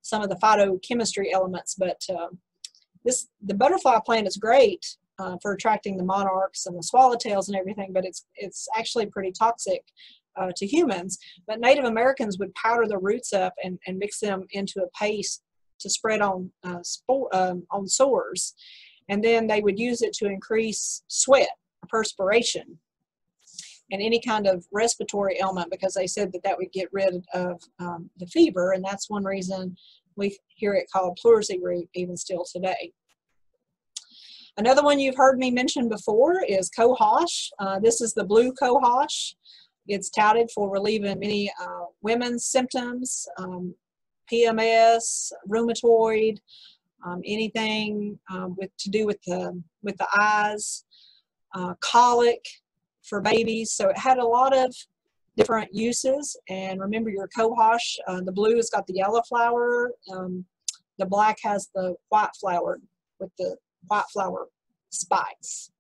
some of the phytochemistry elements, but the butterfly plant is great for attracting the monarchs and the swallowtails and everything, but it's actually pretty toxic to humans. But Native Americans would powder the roots up and mix them into a paste to spread on sores, and then they would use it to increase sweat, perspiration, and any kind of respiratory ailment, because they said that would get rid of the fever, and that's one reason we hear it called pleurisy root even still today. Another one you've heard me mention before is cohosh. This is the blue cohosh. It's touted for relieving many women's symptoms, PMS, rheumatoid, anything to do with the eyes, colic for babies. So it had a lot of different uses. And remember your cohosh, the blue has got the yellow flower, the black has the white flower with the white flower spikes.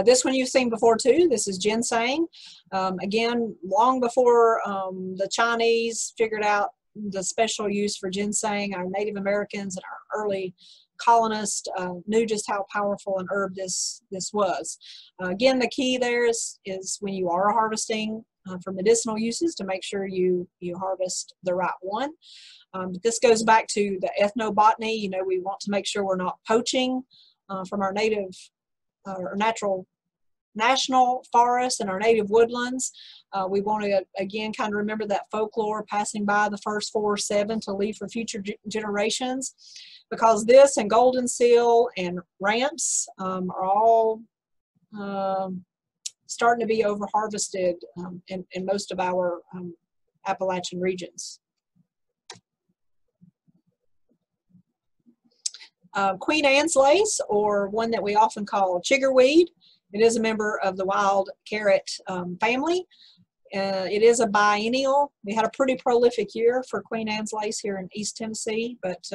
This one you've seen before too. This is ginseng. Again, long before the Chinese figured out the special use for ginseng, our Native Americans and our early colonists knew just how powerful an herb this was. Again, the key there is when you are harvesting for medicinal uses to make sure you harvest the right one. But this goes back to the ethnobotany. You know, we want to make sure we're not poaching from our native or national forests and our native woodlands. We want to, again, kind of remember that folklore, passing by the first 4 or 7 to leave for future generations, because this and golden seal and ramps are all starting to be over harvested in most of our Appalachian regions. Queen Anne's lace, or one that we often call chiggerweed. It is a member of the wild carrot family. It is a biennial. We had a pretty prolific year for Queen Anne's lace here in East Tennessee, but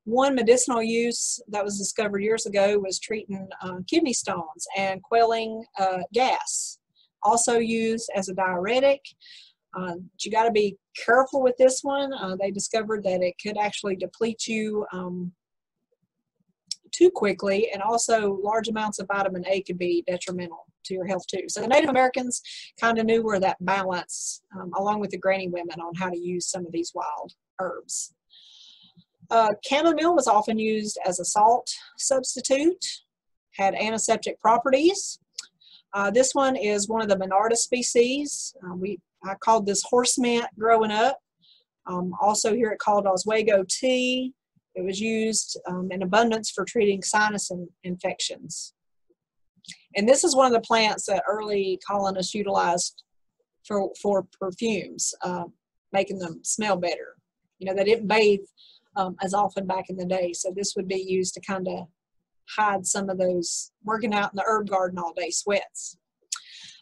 one medicinal use that was discovered years ago was treating kidney stones and quelling gas. Also used as a diuretic. But you got to be careful with this one. They discovered that it could actually deplete you too quickly, and also large amounts of vitamin A could be detrimental to your health too. So the Native Americans kind of knew where that balance, along with the granny women, on how to use some of these wild herbs. Chamomile was often used as a salt substitute, had antiseptic properties. This one is one of the Monarda species. I called this horse mint growing up. Also here at called Oswego tea. It was used in abundance for treating sinus infections. And this is one of the plants that early colonists utilized for perfumes, making them smell better. You know, they didn't bathe as often back in the day, so this would be used to kind of hide some of those working out in the herb garden all day sweats.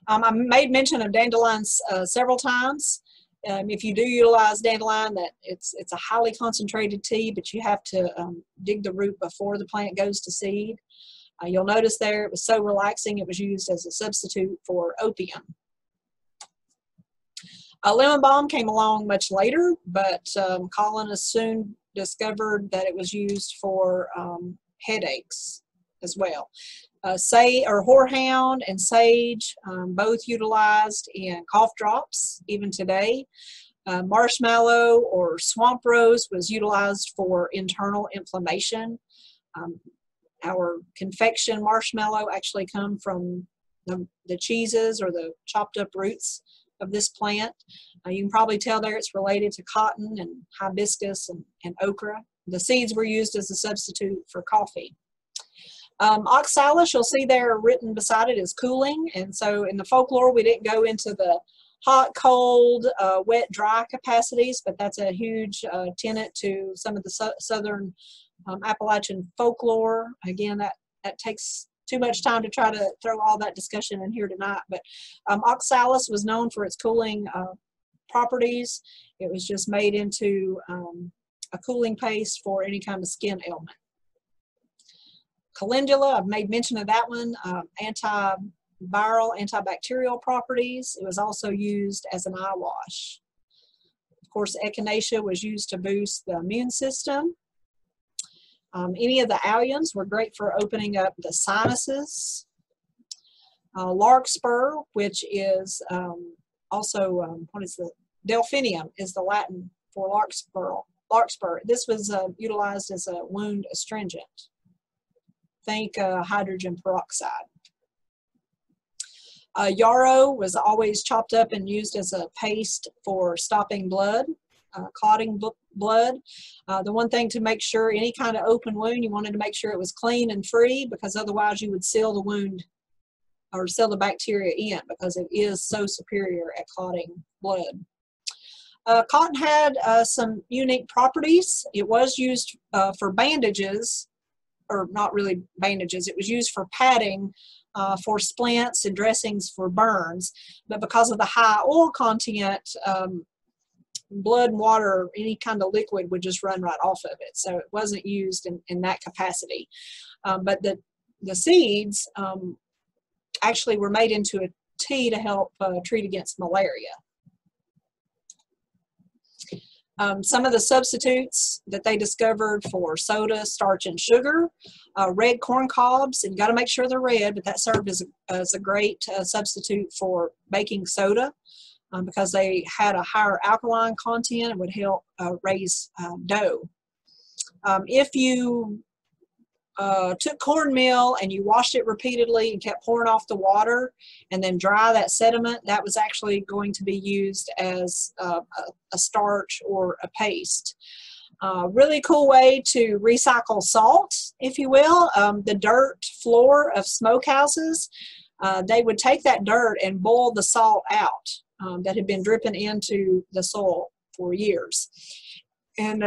I made mention of dandelions several times. If you do utilize dandelion, that it's a highly concentrated tea, but you have to dig the root before the plant goes to seed. You'll notice there it was so relaxing it was used as a substitute for opium. Lemon balm came along much later, but colonists soon discovered that it was used for headaches as well. Horehound and sage, both utilized in cough drops even today. Marshmallow or swamp rose was utilized for internal inflammation. Our confection marshmallow actually come from the cheeses or the chopped up roots of this plant. You can probably tell there it's related to cotton and hibiscus and okra. The seeds were used as a substitute for coffee. Oxalis, you'll see there written beside it, is cooling, and so in the folklore we didn't go into the hot, cold, wet, dry capacities, but that's a huge tenet to some of the southern Appalachian folklore. Again, that takes too much time to try to throw all that discussion in here tonight, but Oxalis was known for its cooling properties. It was just made into a cooling paste for any kind of skin ailment. Calendula, I've made mention of that one, antiviral, antibacterial properties. It was also used as an eye wash. Of course, echinacea was used to boost the immune system. Any of the alliums were great for opening up the sinuses. Larkspur, which is also, what is the, delphinium is the Latin for larkspur. This was utilized as a wound astringent. Think hydrogen peroxide. Yarrow was always chopped up and used as a paste for stopping blood, clotting blood. The one thing to make sure, any kind of open wound, you wanted to make sure it was clean and free, because otherwise you would seal the wound or seal the bacteria in, because it is so superior at clotting blood. Cotton had some unique properties. It was used for bandages, or not really bandages, it was used for padding, for splints and dressings for burns, but because of the high oil content, blood and water, any kind of liquid would just run right off of it, so it wasn't used in that capacity. But the seeds actually were made into a tea to help treat against malaria. Some of the substitutes that they discovered for soda, starch, and sugar, red corn cobs, and you got to make sure they're red, but that served as a great substitute for baking soda because they had a higher alkaline content and would help raise dough. If you took cornmeal and you washed it repeatedly and kept pouring off the water and then dry that sediment, that was actually going to be used as a starch or a paste. Really cool way to recycle salt, if you will. The dirt floor of smokehouses, they would take that dirt and boil the salt out that had been dripping into the soil for years. And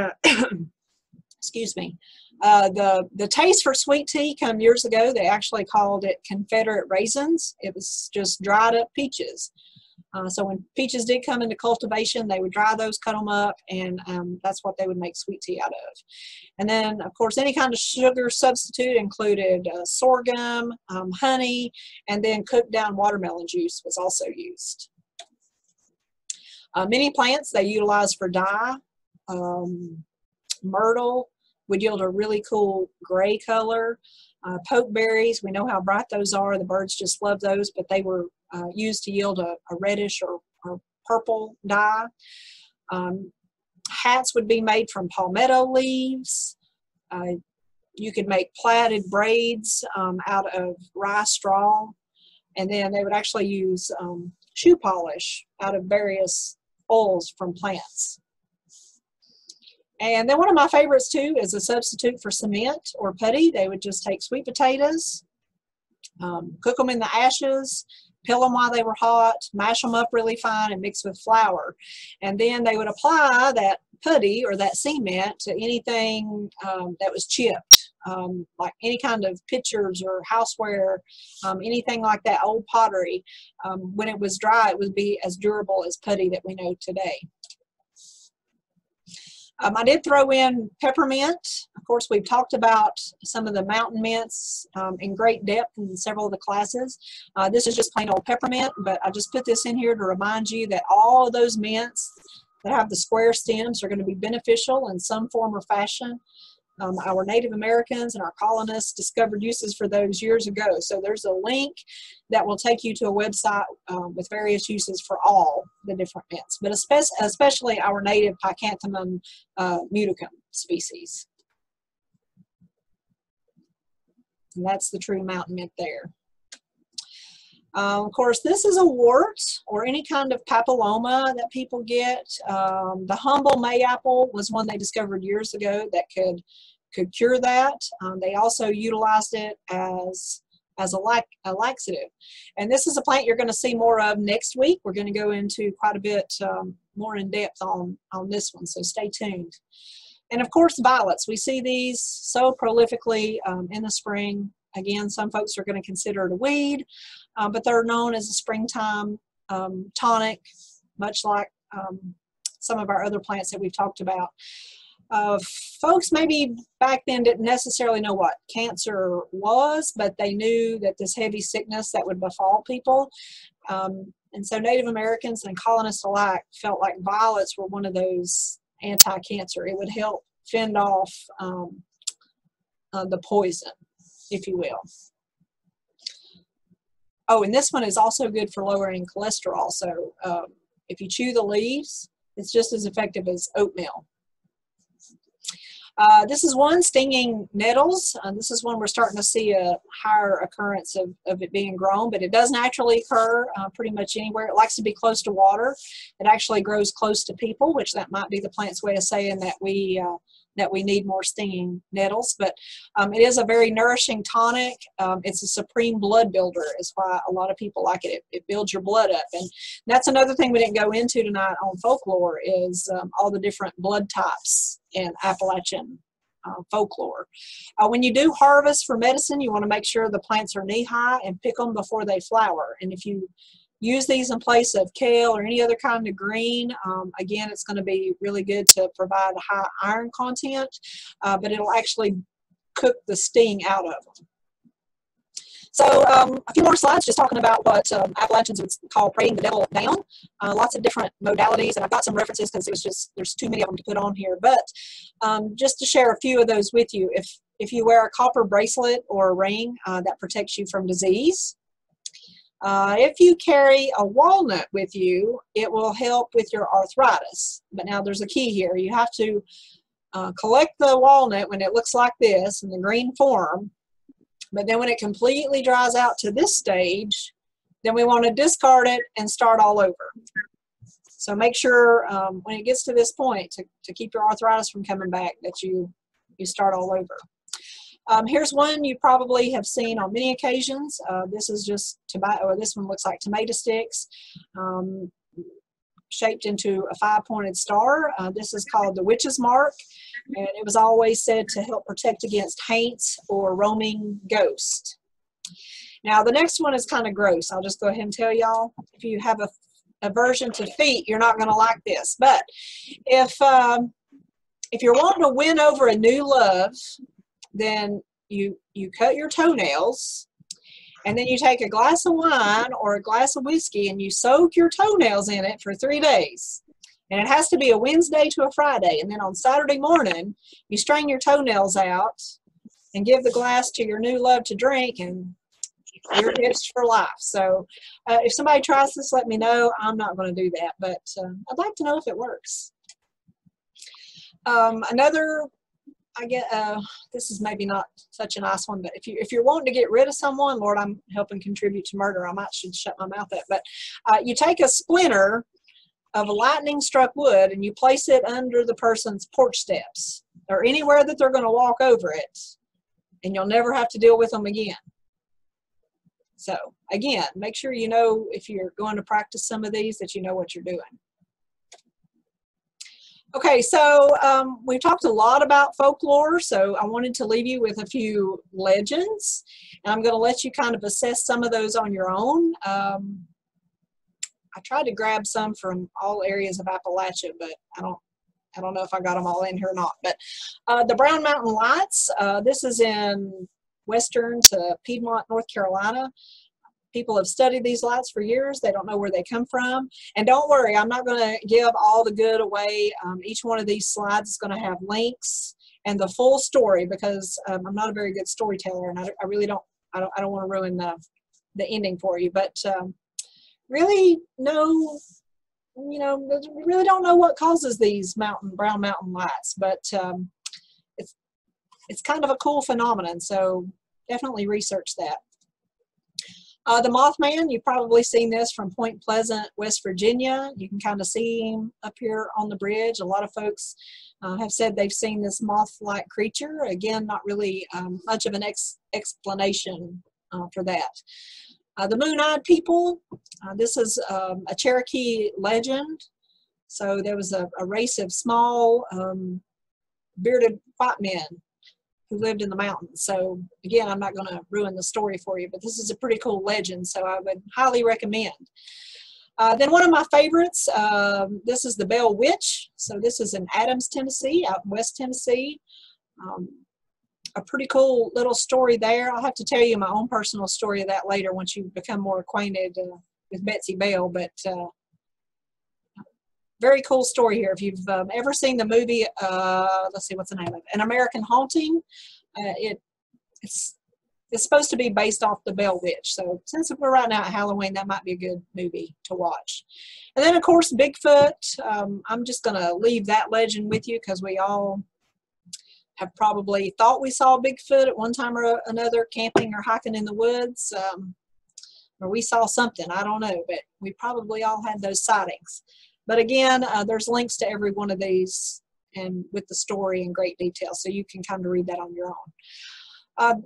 excuse me. The taste for sweet tea come years ago. They actually called it Confederate Raisins. It was just dried up peaches. So when peaches did come into cultivation, they would dry those, cut them up, and that's what they would make sweet tea out of. And then, of course, any kind of sugar substitute included sorghum, honey, and then cooked down watermelon juice was also used. Many plants they utilize for dye. Myrtle would yield a really cool gray color. Pokeberries, we know how bright those are. The birds just love those, but they were used to yield a reddish or purple dye. Hats would be made from palmetto leaves. You could make plaited braids out of rye straw. And then they would actually use shoe polish out of various oils from plants. And then one of my favorites too is a substitute for cement or putty. They would just take sweet potatoes, cook them in the ashes, peel them while they were hot, mash them up really fine and mix with flour. And then they would apply that putty or that cement to anything that was chipped, like any kind of pitchers or houseware, anything like that, old pottery. When it was dry, it would be as durable as putty that we know today. I did throw in peppermint. Of course, we've talked about some of the mountain mints in great depth in several of the classes. This is just plain old peppermint, but I just put this in here to remind you that all of those mints that have the square stems are going to be beneficial in some form or fashion. Our Native Americans and our colonists discovered uses for those years ago. So there's a link that will take you to a website with various uses for all the different mints, but especially our native Picanthamum muticum species. And that's the true mountain mint there. Of course, this is a wart or any kind of papilloma that people get. The humble mayapple was one they discovered years ago that could cure that. They also utilized it as a laxative. And this is a plant you're going to see more of next week. We're going to go into quite a bit more in depth on this one, so stay tuned. And of course, violets. We see these so prolifically in the spring. Again, some folks are going to consider it a weed, but they're known as a springtime tonic, much like some of our other plants that we've talked about. Folks maybe back then didn't necessarily know what cancer was, but they knew that this heavy sickness that would befall people. And so Native Americans and colonists alike felt like violets were one of those anti-cancer. It would help fend off the poison, if you will. Oh, and this one is also good for lowering cholesterol. So if you chew the leaves, it's just as effective as oatmeal. This is one, stinging nettles. This is one we're starting to see a higher occurrence of it being grown, but it does naturally occur pretty much anywhere. It likes to be close to water. It actually grows close to people, which that might be the plant's way of saying that we need more stinging nettles. But it is a very nourishing tonic. It's a supreme blood builder is why a lot of people like it. It builds your blood up. And that's another thing we didn't go into tonight on folklore is all the different blood types in Appalachian folklore. When you do harvest for medicine, you want to make sure the plants are knee-high and pick them before they flower. And if you use these in place of kale or any other kind of green, again, it's going to be really good to provide a high iron content, but it'll actually cook the sting out of them. So a few more slides just talking about what Appalachians would call praying the devil down. Lots of different modalities, and I've got some references because it was just, there's too many of them to put on here. But just to share a few of those with you, if you wear a copper bracelet or a ring, that protects you from disease. If you carry a walnut with you, it will help with your arthritis. But now there's a key here. You have to collect the walnut when it looks like this in the green form. But then when it completely dries out to this stage, then we want to discard it and start all over. So make sure when it gets to this point to keep your arthritis from coming back that you start all over. Here's one you probably have seen on many occasions. This is just tomato, or this one looks like tomato sticks shaped into a 5-pointed star. This is called the witch's mark, and it was always said to help protect against haints or roaming ghosts. Now the next one is kind of gross. I'll just go ahead and tell y'all, if you have a aversion to feet, you're not going to like this. But if you're wanting to win over a new love, then you cut your toenails, and then you take a glass of wine or a glass of whiskey and you soak your toenails in it for 3 days. And it has to be a Wednesday to a Friday. And then on Saturday morning, you string your toenails out and give the glass to your new love to drink, and you're hitched for life. So if somebody tries this, let me know. I'm not going to do that, but I'd like to know if it works. Another, I get, this is maybe not such a nice one, but if you're wanting to get rid of someone, Lord, I'm helping contribute to murder. I should shut my mouth up. But you take a splinter of a lightning struck wood and you place it under the person's porch steps or anywhere that they're going to walk over it, and you'll never have to deal with them again. So again, make sure you know, if you're going to practice some of these, that you know what you're doing. Okay, so we've talked a lot about folklore, so I wanted to leave you with a few legends, and I'm going to let you kind of assess some of those on your own. I tried to grab some from all areas of Appalachia, but I don't know if I got them all in here or not. But the Brown Mountain Lights, this is in western to Piedmont, North Carolina. People have studied these lights for years. They don't know where they come from. And don't worry, I'm not going to give all the good away. Each one of these slides is going to have links and the full story, because I'm not a very good storyteller, and I really don't want to ruin the ending for you. But really we really don't know what causes these brown mountain lights, but it's kind of a cool phenomenon, so definitely research that. The Mothman, you've probably seen this from Point Pleasant, West Virginia. You can kind of see him up here on the bridge. A lot of folks have said they've seen this moth-like creature. Again, not really much of an explanation for that. The Moon-Eyed People, this is a Cherokee legend. So there was a race of small bearded white men who lived in the mountains. So again, I'm not going to ruin the story for you, but this is a pretty cool legend, so I would highly recommend. Then one of my favorites, this is the Bell Witch. So this is in Adams, Tennessee, out in West Tennessee. A pretty cool little story there. I'll have to tell you my own personal story of that later once you become more acquainted with Betsy Bell, but very cool story here. If you've ever seen the movie, let's see, what's the name of it? An American Haunting. It's supposed to be based off the Bell Witch. So since we're right now at Halloween, that might be a good movie to watch. And then, of course, Bigfoot. I'm just going to leave that legend with you because we all have probably thought we saw Bigfoot at one time or another camping or hiking in the woods. Or we saw something, I don't know, but we probably all had those sightings. But again, there's links to every one of these and with the story in great detail, so you can kind of read that on your own.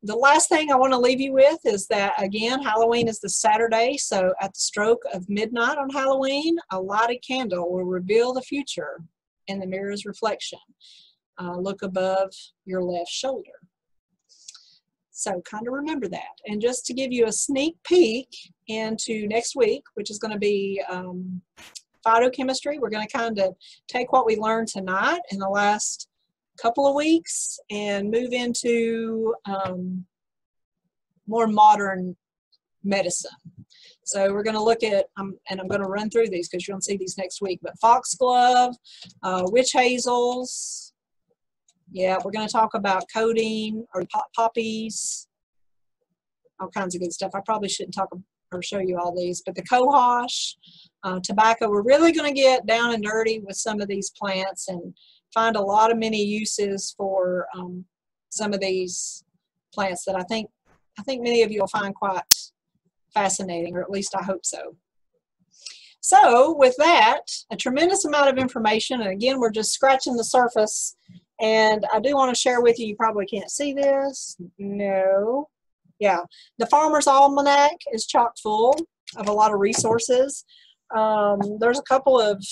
The last thing I want to leave you with is that, again, Halloween is this Saturday, so at the stroke of midnight on Halloween, a lighted candle will reveal the future in the mirror's reflection. Look above your left shoulder. So kind of remember that. And just to give you a sneak peek into next week, which is going to be phytochemistry, we're going to kind of take what we learned tonight in the last couple of weeks and move into more modern medicine. So we're going to look at, and I'm going to run through these because you're going to see these next week, but foxglove, witch hazels. Yeah, we're going to talk about codeine or poppies, all kinds of good stuff. I probably shouldn't talk or show you all these, but the cohosh, tobacco. We're really going to get down and dirty with some of these plants and find a lot of many uses for some of these plants that I think many of you will find quite fascinating, or at least I hope so. So with that, a tremendous amount of information, and again, we're just scratching the surface. And I do want to share with you, you probably can't see this. No. Yeah. The Farmer's Almanac is chock full of a lot of resources. There's a couple of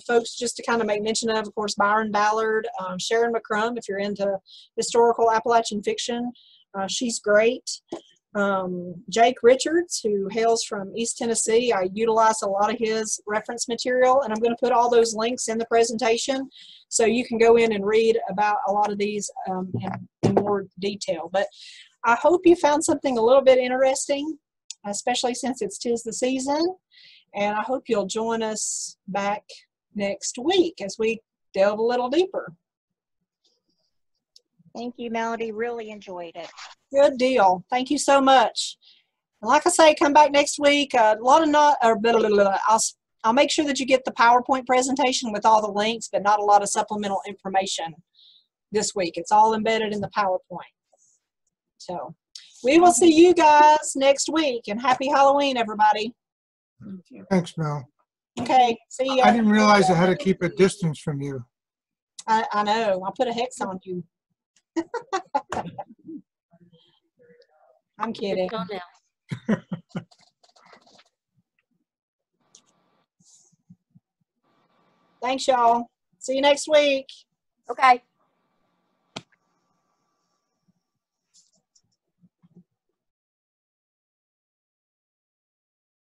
folks just to kind of make mention of course, Byron Ballard, Sharon McCrum, if you're into historical Appalachian fiction. She's great. Jake Richards, who hails from East Tennessee. I utilize a lot of his reference material, and I'm going to put all those links in the presentation so you can go in and read about a lot of these in more detail. But I hope you found something a little bit interesting, especially since it's 'tis the season. And I hope you'll join us back next week as we delve a little deeper. Thank you, Melody. Really enjoyed it. Good deal. Thank you so much. And like I say, come back next week. A lot of I'll make sure that you get the PowerPoint presentation with all the links, but not a lot of supplemental information this week. It's all embedded in the PowerPoint. So we will see you guys next week, and happy Halloween, everybody. Thanks, Mel. Okay, see ya. I didn't realize I had to keep a distance from you. I know. I'll put a hex on you. I'm kidding. Thanks, y'all. See you next week. Okay.